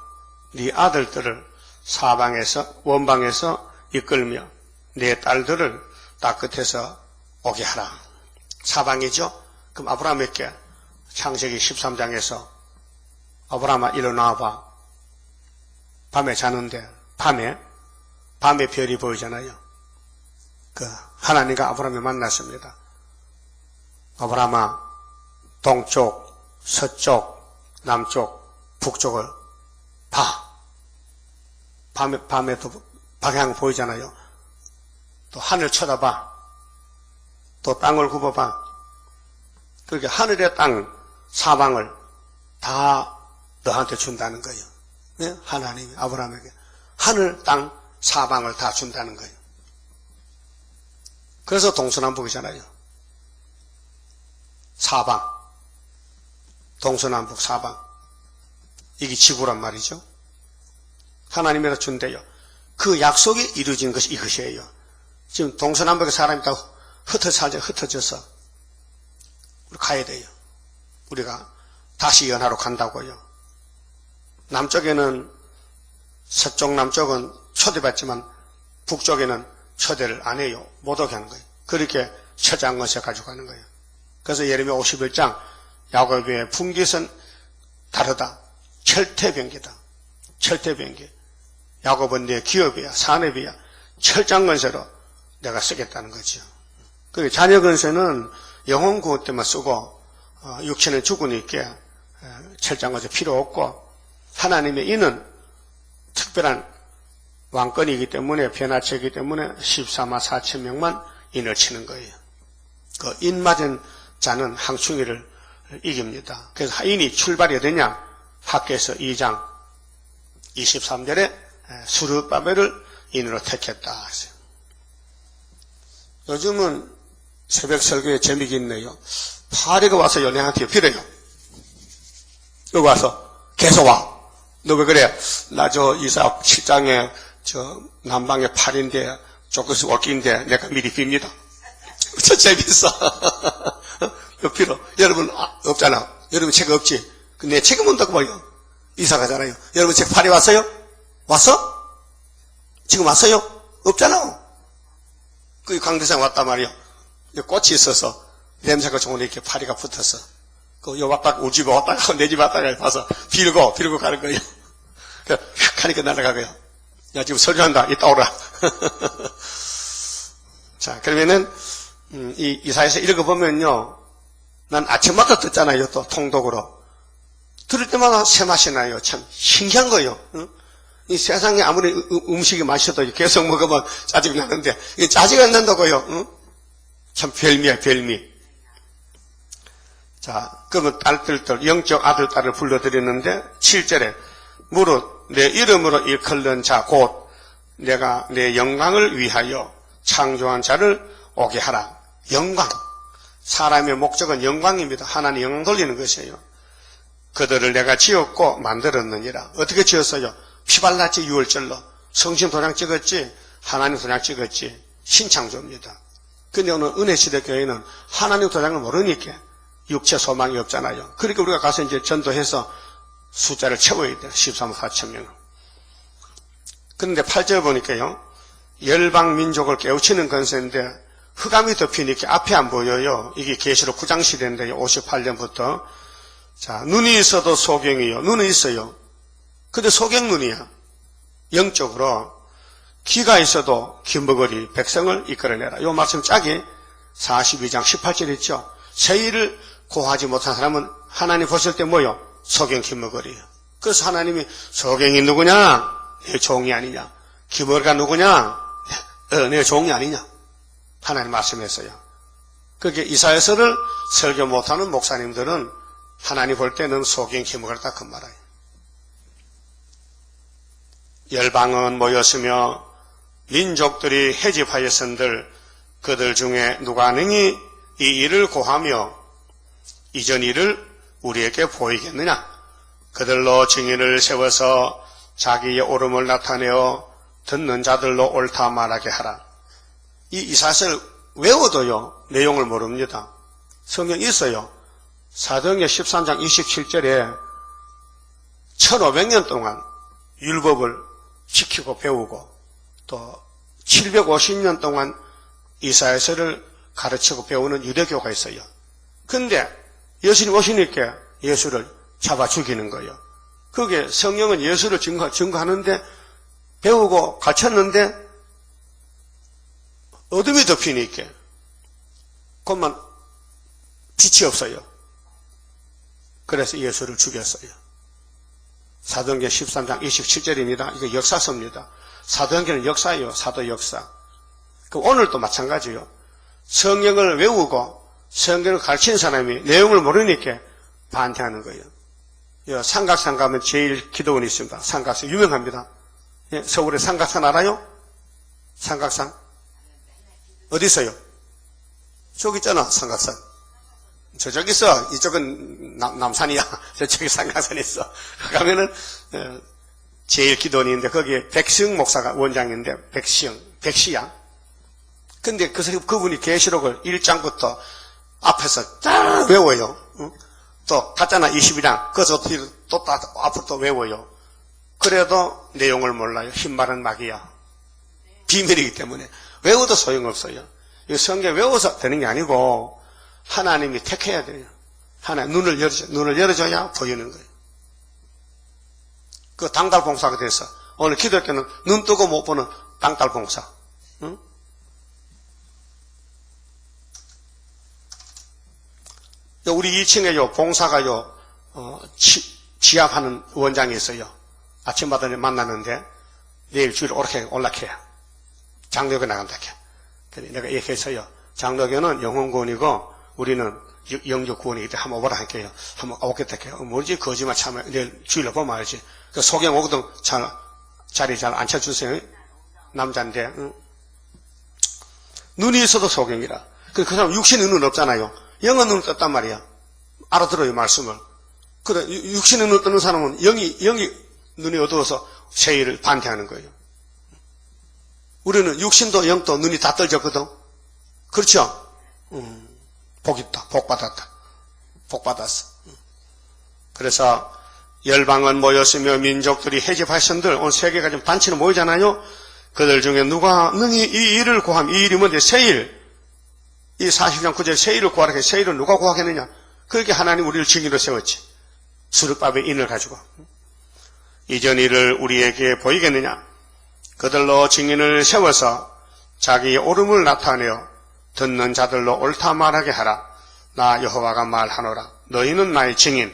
네 아들들을 사방에서 원방에서 이끌며 네 딸들을 땅끝에서 오게 하라. 사방이죠. 그럼 아브라함에게 창세기 13장에서 아브라함아 일어나봐. 밤에 자는데 밤에 별이 보이잖아요. 그 하나님과 아브라함이 만났습니다. 아브라함아 동쪽, 서쪽, 남쪽, 북쪽을 봐. 밤에 또 방향 보이잖아요. 또 하늘 쳐다봐. 또 땅을 굽어봐. 그렇게 하늘의 땅 사방을 다 너한테 준다는 거예요. 네? 하나님이 아브라함에게 하늘 땅 사방을 다 준다는 거예요. 그래서 동서남북이잖아요. 사방 동서남북 사방 이게 지구란 말이죠. 하나님이라 준대요. 그 약속이 이루어진 것이 이것이에요. 지금 동서남북의 사람이 다 흩어져서 우리 가야 돼요. 우리가 다시 연하로 간다고요. 남쪽에는 서쪽 남쪽은 초대받지만 북쪽에는 초대를 안 해요. 못 오게 하는 거예요. 그렇게 처자한 것을 가지고 가는 거예요. 그래서 예레미야 51장 야곱의 분깃은 다르다. 철퇴병기다. 철퇴병기. 야곱은 내 기업이야. 산업이야. 철장 건설로 내가 쓰겠다는 거죠. 그 자녀 근세는 영혼 구원 때만 쓰고 육체는 죽으니까 철장거저 필요 없고 하나님의 인은 특별한 왕권이기 때문에 변화체이기 때문에 14만 4천 명만 인을 치는 거예요. 그 인 맞은 자는 항충이를 이깁니다. 그래서 인이 출발이 되냐? 학개서 2장 23절에 스룹바벨을 인으로 택했다. 요즘은 새벽 설교에 재미가 있네요. 파리가 와서 연예한테 빌어요. 여기 와서 계속 와. 너 왜 그래? 나 저 이사 7장에 저 남방에 8인데 조금씩 올기인데 내가 미리 빕니다. 저 재밌어. 빌어. 여러분 없잖아. 여러분 책 없지? 내 책임 온다고 봐요. 이사 가잖아요. 여러분 책 파리 왔어요? 왔어? 지금 왔어요? 없잖아. 그 강대상 왔단 말이요. 꽃이 있어서 냄새가 좋으니 이렇게 파리가 붙었어. 그 요 왔다가 우리 집에 왔다가 내 집에 왔다가 봐서 빌고 가는 거예요. 휙 하니까 날아가고요. 야 지금 설교한다. 이따 오라. 자 그러면은 이 이사야서 읽어보면요. 난 아침마다 듣잖아요. 또 통독으로. 들을 때마다 새맛이 나요. 참 신기한 거예요. 응? 이 세상에 아무리 음식이 맛있어도 계속 먹으면 짜증이 나는데 이게 짜증이 안 난다고요. 응? 참 별미야 별미. 자 그러면 딸들들 영적 아들 딸을 불러드리는데 7절에 무릇 내 이름으로 일컬는 자 곧 내가 내 영광을 위하여 창조한 자를 오게 하라. 영광. 사람의 목적은 영광입니다. 하나님 영광 돌리는 것이에요. 그들을 내가 지었고 만들었느니라. 어떻게 지었어요? 피발랐지 유월절로. 성신 도장 찍었지 하나님 도장 찍었지 신창조입니다. 근데 오늘 은혜시대 교회는 하나님 도장을 모르니까 육체 소망이 없잖아요. 그러니까 우리가 가서 이제 전도해서 숫자를 채워야 돼요. 13만 4천 명. 그런데 8절 보니까요. 열방 민족을 깨우치는 건세인데 흑암이 덮이니까 앞이 안 보여요. 이게 계시록 9장 시대인데요. 58년부터. 자, 눈이 있어도 소경이요. 눈은 있어요. 근데 소경 눈이야. 영적으로. 귀가 있어도 김버거리 백성을 이끌어내라. 요 말씀 짝이 42장 18절 있죠. 세일을 고하지 못한 사람은 하나님 보실 때 뭐요? 소경 김버거리예요. 그래서 하나님이 소경이 누구냐? 내 종이 아니냐? 김버거리가 누구냐? 내 종이 아니냐? 하나님 말씀했어요. 그게 이사야서를 설교 못하는 목사님들은 하나님 볼 때는 소경 김버거리다 그 말이에요. 열방은 모였으며 민족들이 해집하였은들 그들 중에 누가 능히 이 일을 고하며 이전 일을 우리에게 보이겠느냐? 그들로 증인을 세워서 자기의 옳음을 나타내어 듣는 자들로 옳다 말하게 하라. 이 이사야서를 외워도요 내용을 모릅니다. 성경 있어요. 사도행전 13장 27절에 1500년 동안 율법을 지키고 배우고 또 750년 동안 이사야서를 가르치고 배우는 유대교가 있어요. 근데 예수님 오시니까 예수를 잡아 죽이는 거예요. 그게 성령은 예수를 증거하는데 배우고 가르쳤는데 어둠이 덮이니까 그것만 빛이 없어요. 그래서 예수를 죽였어요. 사도행전 13장 27절입니다. 이거 역사서입니다. 사도행전은 역사예요. 사도 역사. 그럼 오늘도 마찬가지예요. 성경을 외우고 성경을 가르치는 사람이 내용을 모르니까 반대하는 거예요. 삼각산 가면 제일 기도원이 있습니다. 삼각산 유명합니다. 예, 서울에 삼각산 알아요? 삼각산? 어디 있어요? 저기 있잖아, 삼각산. 저쪽에 있어. 이쪽은 남산이야. 저쪽에 삼각산이 있어. 가면은 제일 기도원인데 거기에 백시영 목사가 원장인데 백시양. 근데 그분이 계시록을 1장부터 앞에서 딱 외워요. 또 갔잖아 22장. 그래서 또 앞으로 또 외워요. 그래도 내용을 몰라요. 흰말은 막이야. 비밀이기 때문에 외워도 소용없어요. 이 성경 외워서 되는 게 아니고 하나님이 택해야 돼요. 하나님 눈을 열어줘야 보이는 거예요. 그 당달 봉사가 돼서 오늘 기도할 때는 눈 뜨고 못 보는 당달 봉사. 응? 우리 2층에요, 봉사가요, 지압하는 원장이 있어요. 아침마다 만나는데, 내일 주일 오락해, 올라해요. 장로교 나간다, 그래. 내가 얘기했어요. 장로교는 영혼구원이고, 우리는 영육구원이기 때문에 한번 오라 할게요. 한번 오겠다, 해요. 뭐지, 거짓말 참아. 내일 주일로 보면 알지. 그 소경 오거든, 자리 잘 앉혀주세요. 남자인데, 응? 눈이 있어도 소경이라. 그 사람 육신의 눈은 없잖아요. 영은 눈을 떴단 말이야. 알아들어요, 말씀을. 그래, 육신의 눈을 뜨는 사람은 영이 눈이 어두워서 세일을 반대하는 거예요. 우리는 육신도 영도 눈이 다 떨졌거든. 그렇죠? 복 있다. 복 받았다. 복 받았어. 그래서 열방은 모였으며 민족들이 해집하신들 온 세계가 지금 단체로 모이잖아요. 그들 중에 누가 능히 이 일을 구함. 이 일이 뭔데? 세일. 이 40장 9절 세일을 구하라 해. 세일을 누가 구하겠느냐? 그렇게 하나님 우리를 증인으로 세웠지. 수르밥의 인을 가지고. 이전 일을 우리에게 보이겠느냐? 그들로 증인을 세워서 자기의 옳음을 나타내어 듣는 자들로 옳다 말하게 하라. 나 여호와가 말하노라. 너희는 나의 증인.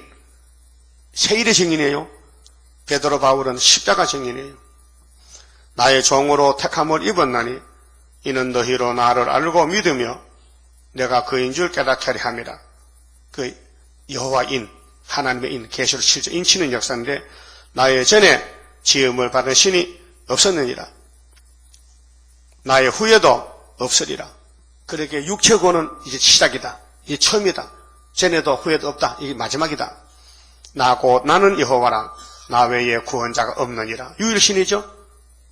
세일의 증인이에요. 베드로 바울은 십자가 증인이에요. 나의 종으로 택함을 입었나니 이는 너희로 나를 알고 믿으며 내가 그인 줄 깨닫게 하리 함이라. 그 여호와인, 하나님의 인, 계시록 7절 인치는 역사인데 나의 전에 지음을 받은 신이 없었느니라. 나의 후에도 없으리라. 그렇게 육체고는 이제 시작이다. 이게 처음이다. 전에도 후에도 없다. 이게 마지막이다. 나는 여호와라. 나 외에 구원자가 없느니라. 유일신이죠.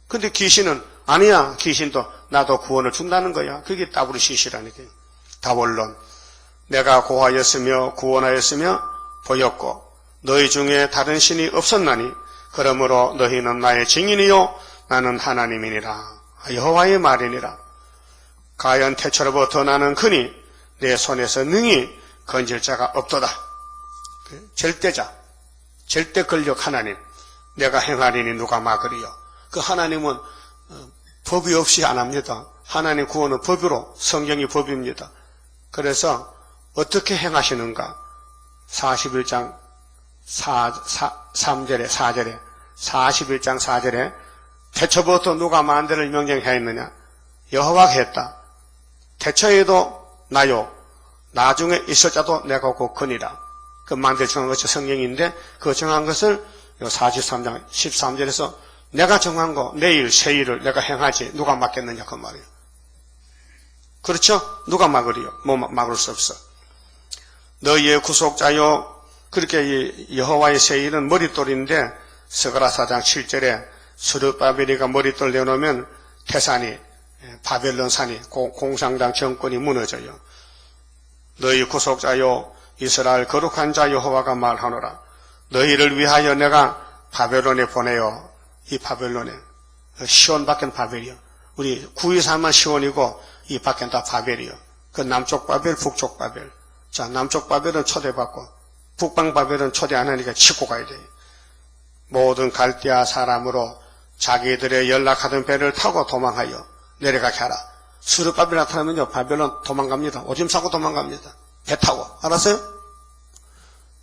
근데 귀신은 아니야. 귀신도 나도 구원을 준다는 거야. 그게 따브르시시라니까요. 다원론. 내가 고하였으며 구원하였으며 보였고 너희 중에 다른 신이 없었나니 그러므로 너희는 나의 증인이요 나는 하나님이니라. 여호와의 말이니라. 가연 태초로부터 나는 크니 내 손에서 능히 건질 자가 없도다. 절대자, 절대 권력 하나님. 내가 행하리니 누가 막으리요. 그 하나님은 법이 없이 안 합니다. 하나님 구원은 법으로, 성경이 법입니다. 그래서 어떻게 행하시는가? 41장 3절에 4절에 41장 4절에 태초부터 누가 만대를 명령하였느냐? 여호와가 했다. 태초에도 나요. 나중에 있을 자도 내가 곧 거니라. 그 만대 정한 것이 성경인데 그 정한 것을 43장 13절에서 내가 정한 거 내일 세일을 내가 행하지 누가 막겠느냐 그 말이에요. 그렇죠? 누가 막으리요? 뭐 막을 수 없어. 너희의 구속자요. 그렇게 여호와의 세일은 머릿돌인데 스가랴 4장 7절에 스룹바벨이가 머릿돌 내놓으면 태산이 바벨론 산이 공상당 정권이 무너져요. 너희 구속자요 이스라엘 거룩한 자 여호와가 말하노라. 너희를 위하여 내가 바벨론에 보내요. 이 바벨론에 시온 밖엔 바벨이요. 우리 923만 시온이고 이 밖엔 다 바벨이요. 그 남쪽 바벨, 북쪽 바벨. 자, 남쪽 바벨은 초대받고 북방 바벨은 초대 안 하니까 치고 가야 돼요. 모든 갈대아 사람으로 자기들의 연락하던 배를 타고 도망하여 내려가게 하라. 스룹바벨 나타나면요 바벨론 도망갑니다. 오줌 싸고 도망갑니다. 배 타고. 알았어요?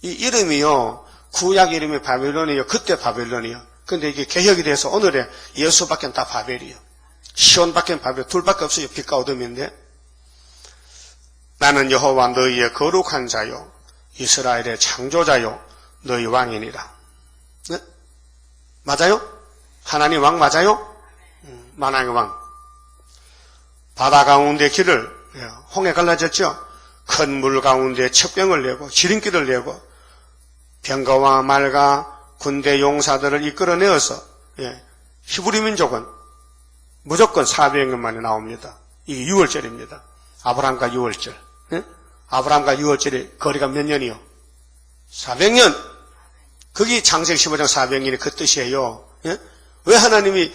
이 이름이요 구약 이름이 바벨론이요. 그때 바벨론이요. 근데 이게 개혁이 돼서 오늘의 예수밖엔 다 바벨이요. 시온밖엔 바벨 둘밖에 없어요. 빛과 어둠인데 나는 여호와 너희의 거룩한 자요 이스라엘의 창조자요 너희 왕이니라. 네? 맞아요? 하나님 왕 맞아요? 만왕의 왕. 바다 가운데 길을 홍해 갈라졌죠. 큰 물 가운데 척병을 내고 지름길을 내고 병거와 말과 군대 용사들을 이끌어내어서 히브리 민족은 무조건 400년 만에 나옵니다. 이게 6월절입니다. 아브라함과 6월절. 아브라함과 6월절의 거리가 몇 년이요? 400년. 그게 창세기 15장 400년이 그 뜻이에요. 왜 하나님이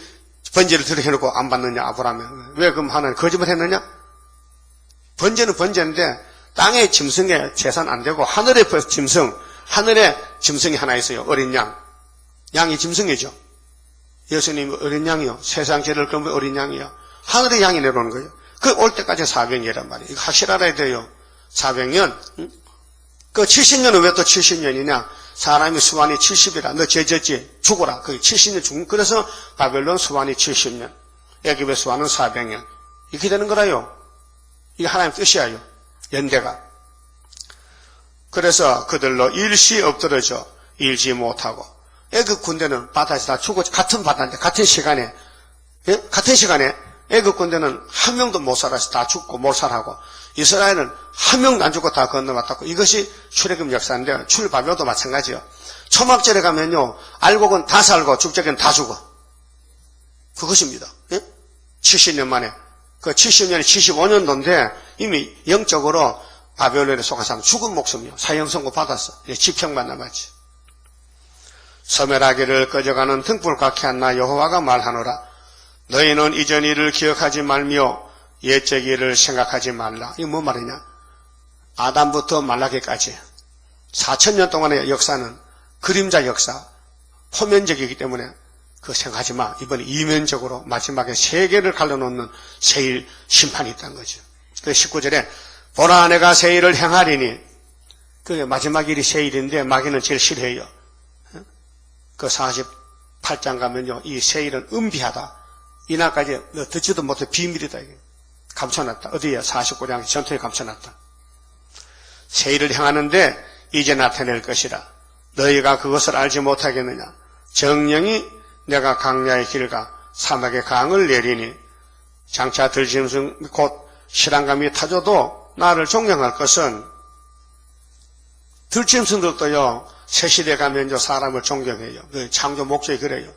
번제를 들여놓고 안 받느냐 아브라함에. 왜 그럼 하나님 거짓말했느냐? 번제는 번제인데 땅의 짐승에 제산 안 되고 하늘의 짐승, 하늘의 짐승이 하나 있어요. 어린 양. 양이 짐승이죠. 예수님이 어린 양이요. 세상 죄를 끊는 어린 양이요. 하늘의 양이 내려오는 거예요. 그 올 때까지 400년이란 말이에요. 이거 확실히 알아야 돼요. 400년. 그 70년은 왜 또 70년이냐? 사람이 수완이 70이라. 너 죄졌지? 죽어라. 그게 70년 죽은. 그래서 바벨론 수완이 70년. 애굽의 수완은 400년. 이렇게 되는 거라요. 이게 하나님 뜻이야요. 연대가. 그래서 그들로 일시 엎드러져 일지 못하고 애굽 군대는 바다에서 다 죽어 같은 바다인데 같은 시간에 애굽 군대는 한 명도 못 살아서 다 죽고 몰살하고 이스라엘은 한 명도 안 죽고 다 건너갔다고. 이것이 출애굽 역사인데 출애굽도 마찬가지요. 초막절에 가면요 알곡은 다 살고 죽적은 다 죽어. 그것입니다. 70년 만에 그 70년이 75년도인데 이미 영적으로 바벨론에 속한 사람 죽은 목숨이요. 사형 선고 받았어. 지평만 남았지. 소멸하기를 꺼져가는 등불 같게 한 나 여호와가 말하노라. 너희는 이전 일을 기억하지 말며 옛적 일을 생각하지 말라. 이게 뭐 말이냐? 아담부터 말라기까지 4000년 동안의 역사는 그림자 역사, 포면적이기 때문에 그거 생각하지 마. 이번에 이면적으로 마지막에 세계를 갈라놓는 세일 심판이 있다는 거죠. 그 19절에 보라 내가 세일을 행하리니 그게 마지막 일이 세일인데 마귀는 제일 싫어해요. 그 48장 가면요 이 세일은 은비하다. 이날까지 너 듣지도 못해 비밀이다. 이게. 감춰놨다. 어디에? 49장 전투에 감춰놨다. 세일을 행하는데 이제 나타낼 것이라. 너희가 그것을 알지 못하겠느냐. 정령이 내가 강야의 길과 사막의 강을 내리니 장차 들짐승 곧 실랑감이 타져도 나를 존경할 것은 들짐승들도요 새시대 가면요 사람을 존경해요. 그 창조 목적이 그래요.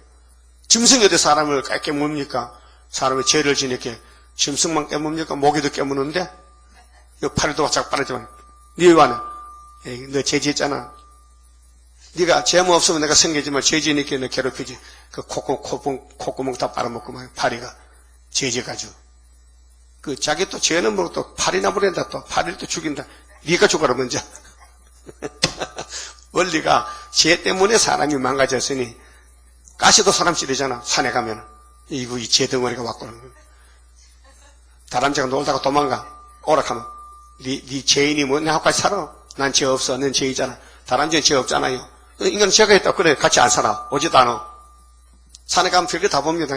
짐승이 어디 사람을 깨물습니까? 사람이 죄를 지니까 짐승만 깨물습니까? 모기도 깨무는데 팔도 바짝 빠르지만 네 와는 너 죄 지었잖아. 네가 죄뭐 없으면 내가 생기지만 죄 지니까 너 괴롭히지. 그 콧구멍 다 빨아먹고 막 파리가 죄 지어가지고 그 자기 또 죄는 뭐 또 파리나 버린다. 또 파리를 또 죽인다. 네가 죽어라 먼저. 원리가 죄 때문에 사람이 망가졌으니 가시도 사람 찌르잖아. 산에 가면 이거 이 죄 덩어리가 왔구나. 다람쥐가 놀다가 도망가. 오락하면 네 죄인이 뭐 내하고까지 살아. 난 죄 없어. 넌 죄이잖아. 다람쥐는 죄 없잖아요. 인간은 죄가 있다. 그래 같이 안 살아. 오지도 않아. 산에 가면 별게 다 봅니다.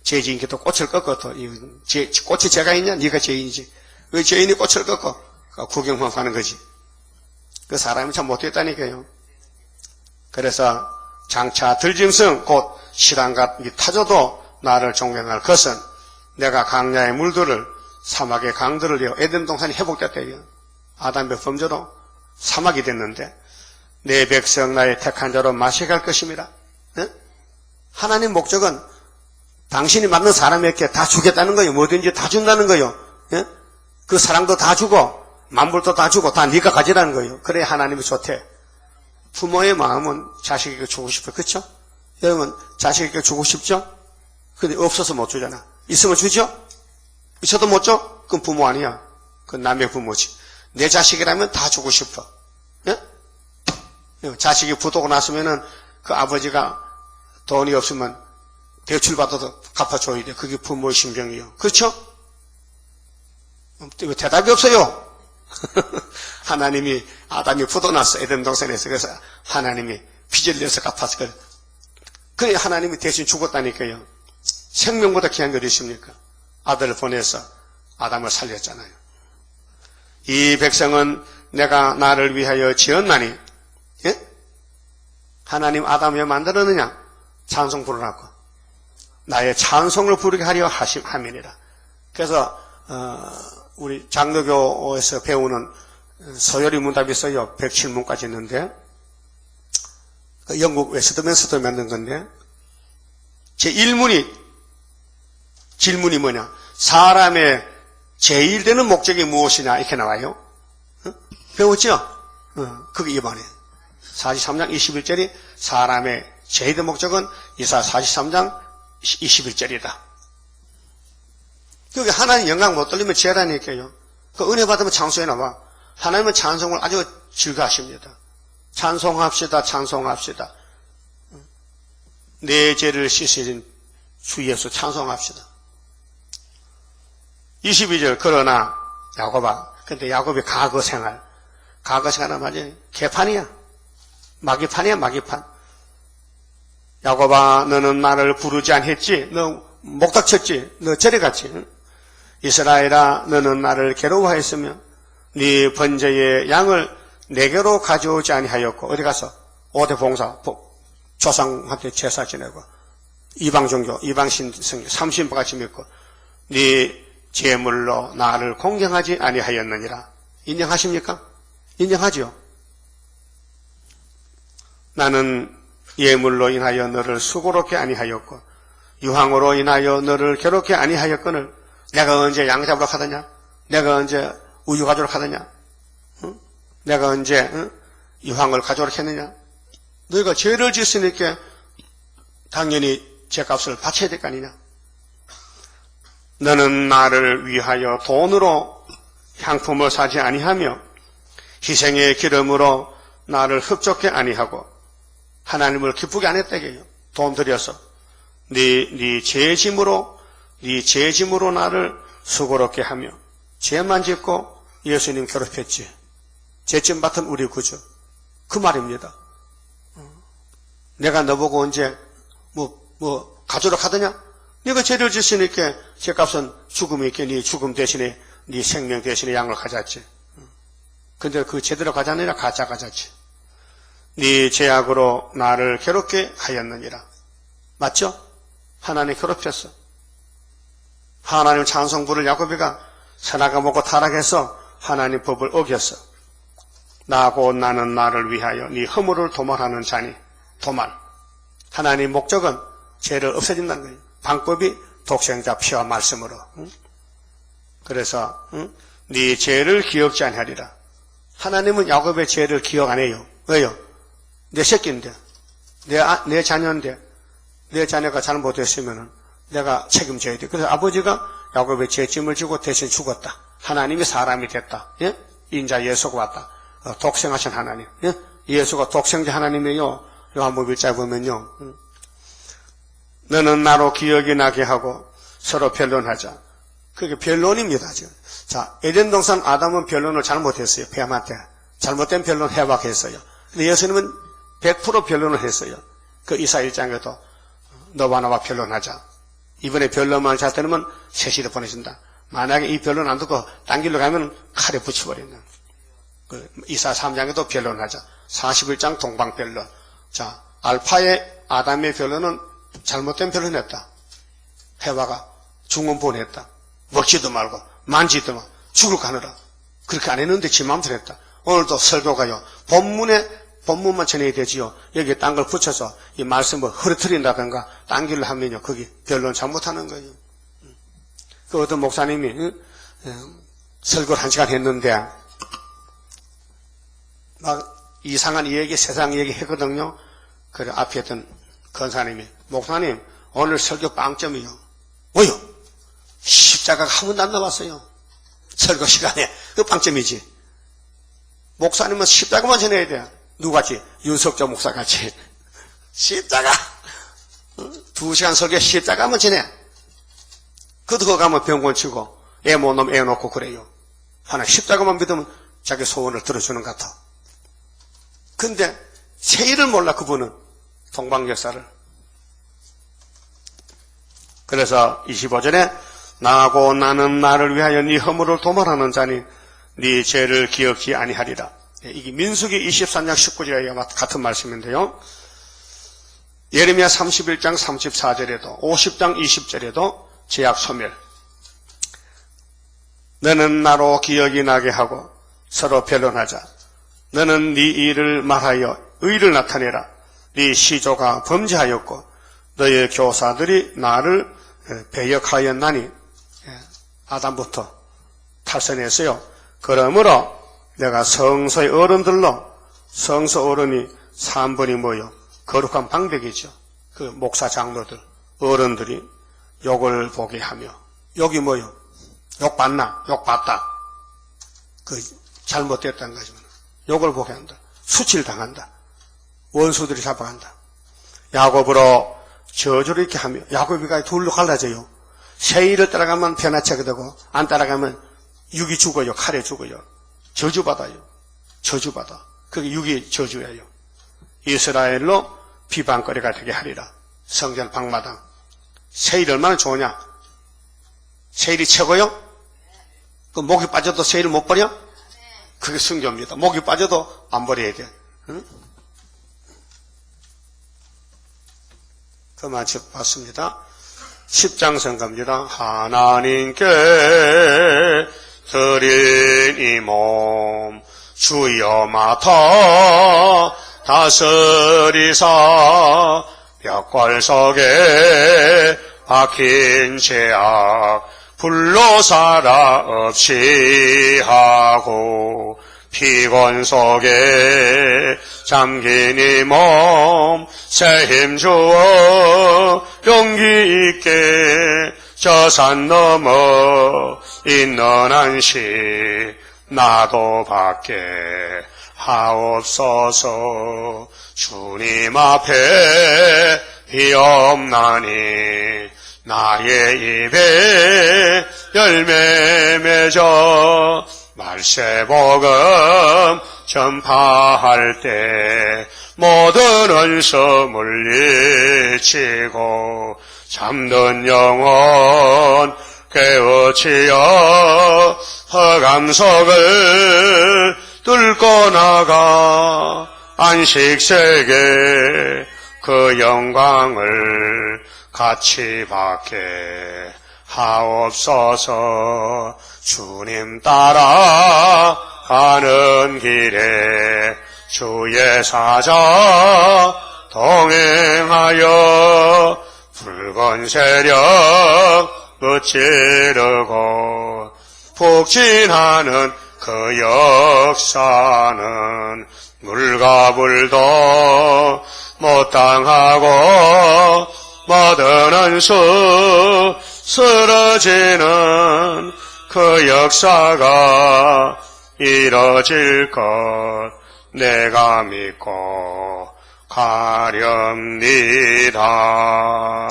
죄 지은 게 또 꽃을 꺾어. 또 꽃이 죄가 있냐? 네가 죄인이지. 왜 죄인이 꽃을 꺾어? 구경만 하는 거지. 그 사람이 참 못됐다니까요. 그래서 장차 들짐승 곧 실랑갓 타져도 나를 존경할 것은 내가 강야의 물들을 사막의 강들을 내어 에덴 동산이 회복됐대요. 아담의 범죄로 사막이 됐는데 내 백성 나의 택한 자로 마셔갈 것입니다. 네? 하나님 목적은 당신이 만든 사람에게 다 주겠다는 거예요. 뭐든지 다 준다는 거예요. 네? 그 사랑도 다 주고 만물도 다 주고 다 네가 가지라는 거예요. 그래야 하나님이 좋대. 부모의 마음은 자식에게 주고 싶어요. 그렇죠? 여러분 자식에게 주고 싶죠? 근데 없어서 못 주잖아. 있으면 주죠? 있어도 못 줘? 그건 부모 아니야. 그건 남의 부모지. 내 자식이라면 다 주고 싶어. 예? 자식이 부도가 났으면은 그 아버지가 돈이 없으면 대출받아도 갚아줘야 돼. 그게 부모의 심정이에요. 그렇죠? 왜 대답이 없어요? 하나님이 아담이 부도났어. 에덴 동산에서. 그래서 하나님이 빚을 내서 갚았어. 그래 하나님이 대신 죽었다니까요. 생명보다 귀한 게 어디 있습니까? 아들을 보내서 아담을 살렸잖아요. 이 백성은 내가 나를 위하여 지었나니 예? 하나님 아담 왜 만들었느냐? 찬송 부르라고. 나의 찬송을 부르게 하려 함이니라. 그래서 우리 장로교에서 배우는 서열이 문답이 있어요. 107문까지 있는데 영국 웨스트민스터 만든 건데 제1문이 질문이 뭐냐? 사람의 제일 되는 목적이 무엇이냐? 이렇게 나와요. 배웠죠? 그게 2번이에요. 43장 21절이 사람의 제일 되는 목적은 이사 43장 21절이다. 여기 하나님 영광 못 돌리면 죄라니까요. 그 은혜 받으면 창소에 나와. 하나님은 찬송을 아주 즐거워하십니다. 찬송합시다. 찬송합시다. 내 죄를 씻으신 주 예수 찬송합시다. 22절 그러나 야곱아. 근데 야곱의 과거 생활 가거식 하나 맞아요. 개판이야. 마귀판이야, 마귀판. 야곱아, 너는 나를 부르지 않겠지? 너 목닥쳤지? 너 저리 갔지? 응? 이스라엘아, 너는 나를 괴로워하였으며 네 번제의 양을 내게로 가져오지 아니하였고, 어디 가서 5대 봉사, 조상한테 제사 지내고 이방 종교, 이방 신성, 삼신부같이 믿고 네 제물로 나를 공경하지 아니하였느니라. 인정하십니까? 인정하죠. 나는 예물로 인하여 너를 수고롭게 아니하였고 유황으로 인하여 너를 괴롭게 아니하였거늘 내가 언제 양 잡으러 가더냐? 내가 언제 우유 가져오러 가더냐? 응? 내가 언제 유황을 가져오러 했느냐? 너희가 죄를 지었으니까 당연히 죄값을 바쳐야 될 거 아니냐? 너는 나를 위하여 돈으로 향품을 사지 아니하며 희생의 기름으로 나를 흡족해 아니하고 하나님을 기쁘게 안 했다 이게요. 돈 들여서 네 죄짐으로 나를 수고롭게 하며 죄만 짓고 예수님 괴롭혔지. 죄짐 맡은 우리 구주. 그 말입니다. 내가 너보고 언제 가져러 가더냐? 네가 죄를 짓으니까 죄값은 죽음이니까 네 죽음 대신에 네 생명 대신에 양을 가졌지. 근데 그 제대로 가자느냐? 가짜 가졌지. 네 죄악으로 나를 괴롭게 하였느니라. 맞죠? 하나님 괴롭혔어. 하나님 찬송부를 야곱이가 선악을 먹고 타락해서 하나님 법을 어겼어. 나고 나는 나를 위하여 네 허물을 도말하는 자니. 도말. 하나님 목적은 죄를 없애진다는 거예요. 방법이 독생자 피와 말씀으로. 그래서 네 죄를 기억지 아니하리라. 하나님은 야곱의 죄를 기억 안 해요. 왜요? 내 새끼인데, 내 자녀인데, 내 자녀가 잘못했으면 내가 책임져야 돼. 그래서 아버지가 야곱의 죄짐을 지고 대신 죽었다. 하나님이 사람이 됐다. 예? 인자 예수가 왔다. 독생하신 하나님. 예? 예수가 독생자 하나님이요. 요한복음 1장에 보면요. 너는 나로 기억이 나게 하고 서로 변론하자. 그게 변론입니다. 지금. 자, 에덴 동산 아담은 변론을 잘못했어요. 뱀한테. 잘못된 변론 해박했어요. 근데 예수님은 100% 변론을 했어요. 그 이사 1장에도 너와 나와 변론하자. 이번에 변론만 잘 되면 세시를 보내준다. 만약에 이 변론 안 듣고 딴 길로 가면 칼에 붙여버린다. 그 이사 3장에도 변론하자. 41장 동방변론. 자, 알파의 아담의 변론은 잘못된 변론했다. 해와가 중언부언했다. 먹지도 말고 만지도 말고 죽을 가느라 그렇게 안 했는데 지 마음대로 했다. 오늘도 설교가요. 본문만 전해야 되지요. 여기에 딴 걸 붙여서 이 말씀을 흐트린다든가 딴 길로 하면요. 거기 변론 잘못하는 거예요. 그 어떤 목사님이 설교를 1시간 했는데 막 이상한 얘기, 세상 얘기 했거든요. 그래 앞에 있던 권사님이 목사님 오늘 설교 빵점이요. 뭐요? 십자가가 한 번도 안 나왔어요. 설교 시간에. 그 빵점이지. 목사님은 십자가만 전해야 돼. 누구같이? 윤석조 목사같이. 십자가. 2시간 설교 십자가만 전해. 그거 가면 병원 치고 애 못 놈 애 놓고 그래요. 하나 십자가만 믿으면 자기 소원을 들어주는 것 같아. 근데 세일을 몰라 그분은. 동방역사를. 그래서 25절에 나고 나는 나를 위하여 네 허물을 도말하는 자니 네 죄를 기억지 아니하리라. 이게 민수기 23장 19절에 같은 말씀인데요. 예레미야 31장 34절에도 50장 20절에도 죄악 소멸. 너는 나로 기억이 나게 하고 서로 변론하자. 너는 네 일을 말하여 의를 나타내라. 네 시조가 범죄하였고 너의 교사들이 나를 배역하였나니. 아담부터 탈선했어요. 그러므로 내가 성소의 어른들로 성소 어른이 3번이 모여 거룩한 방백이죠. 그 목사 장로들 어른들이 욕을 보게 하며 욕이 뭐요? 욕 받나? 욕 받다. 그 잘못됐다는 거지만 욕을 보게 한다. 수치를 당한다. 원수들이 잡아간다. 야곱으로 저주를 이렇게 하며 야곱이가 둘로 갈라져요. 세일을 따라가면 편하차게 되고 안 따라가면 육이 죽어요. 칼에 죽어요. 저주받아요. 저주받아. 그게 육이 저주예요. 이스라엘로 비방거리가 되게 하리라. 성전 방마당. 세일이 얼마나 좋으냐? 세일이 최고요? 그 목이 빠져도 세일을 못 버려? 그게 순교입니다. 목이 빠져도 안 버려야 돼. 응? 그만 봤습니다. 10장 선가입니다. 하나님께 드린 이 몸 주여 맡아 다스리사 벽골 속에 박힌 죄악 불로사라 없이 하고 피곤 속에 잠긴 이 몸 새 힘 주어 용기 있게 저 산 넘어 있는 한시 나도 받게 하옵소서. 주님 앞에 비옵나니 나의 입에 열매 맺어 말세복음 전파할 때 모든 원수 물리치고 잠든 영혼 깨우치어 허감석을 뚫고 나가 안식세계 그 영광을 같이 받게 하옵소서. 주님 따라 가는 길에 주의 사자 동행하여 붉은 세력 무찌르고 북진하는 그 역사는 물과 불도 못 당하고 모든 원수 쓰러지는 그 역사가 이뤄질 것 내가 믿고 가렵니다.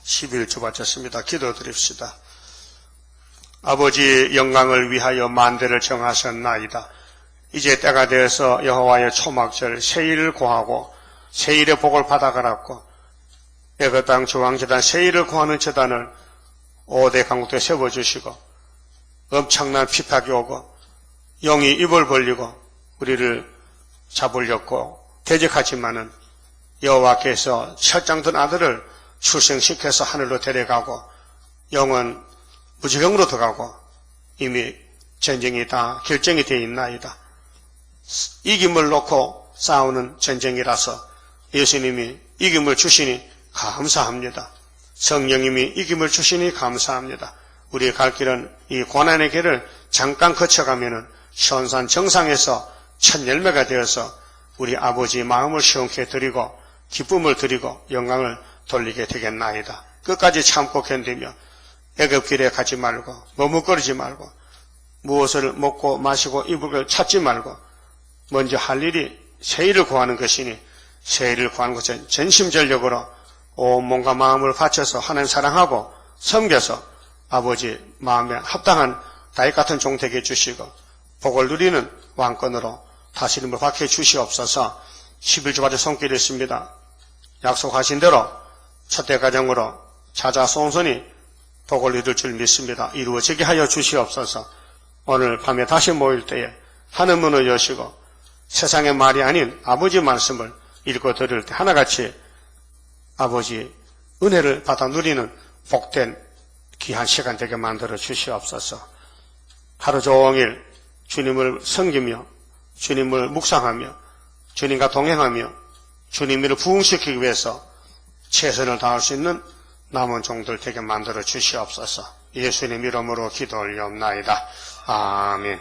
11주 바쳤습니다. 기도드립시다. 아버지 영광을 위하여 만대를 정하셨나이다. 이제 때가 되어서 여호와의 초막절 세일을 구하고 세일의 복을 받아가라고 애굽 땅 조왕제단 세일을 구하는 제단을 5대 강국도에 세워주시고 엄청난 핍박이 오고 영이 입을 벌리고 우리를 잡으려고 대적하지만은 여호와께서 첫장든 아들을 출생시켜서 하늘로 데려가고 영은 무지경으로 들어가고 이미 전쟁이 다 결정이 되어 있나이다. 이김을 놓고 싸우는 전쟁이라서 예수님이 이김을 주시니 감사합니다. 성령님이 이김을 주시니 감사합니다. 우리의 갈 길은 이 고난의 길을 잠깐 거쳐가면은 시온산 정상에서 첫 열매가 되어서 우리 아버지 마음을 시원케 드리고 기쁨을 드리고 영광을 돌리게 되겠나이다. 끝까지 참고 견디며 애굽 길에 가지 말고 머뭇거리지 말고 무엇을 먹고 마시고 입을 걸 찾지 말고 먼저 할 일이 세일을 구하는 것이니 세일을 구하는 것은 전심전력으로 온몸과 마음을 바쳐서 하나님 사랑하고 섬겨서 아버지 마음에 합당한 다윗 같은 종 되게 해주시고 복을 누리는 왕권으로 다스림을 받게 주시옵소서. 11주 받을 손길이 있습니다. 약속하신 대로 첫대 가정으로 자자 손손이 복을 이룰 줄 믿습니다. 이루어지게 하여 주시옵소서. 오늘 밤에 다시 모일 때에 하늘 문을 여시고 세상의 말이 아닌 아버지 말씀을 읽고 들을 때 하나같이 아버지 은혜를 받아 누리는 복된 귀한 시간 되게 만들어 주시옵소서. 하루 종일 주님을 섬기며 주님을 묵상하며 주님과 동행하며 주님을 부흥시키기 위해서 최선을 다할 수 있는 남은 종들 되게 만들어 주시옵소서. 예수님 이름으로 기도 올리옵나이다. 아멘.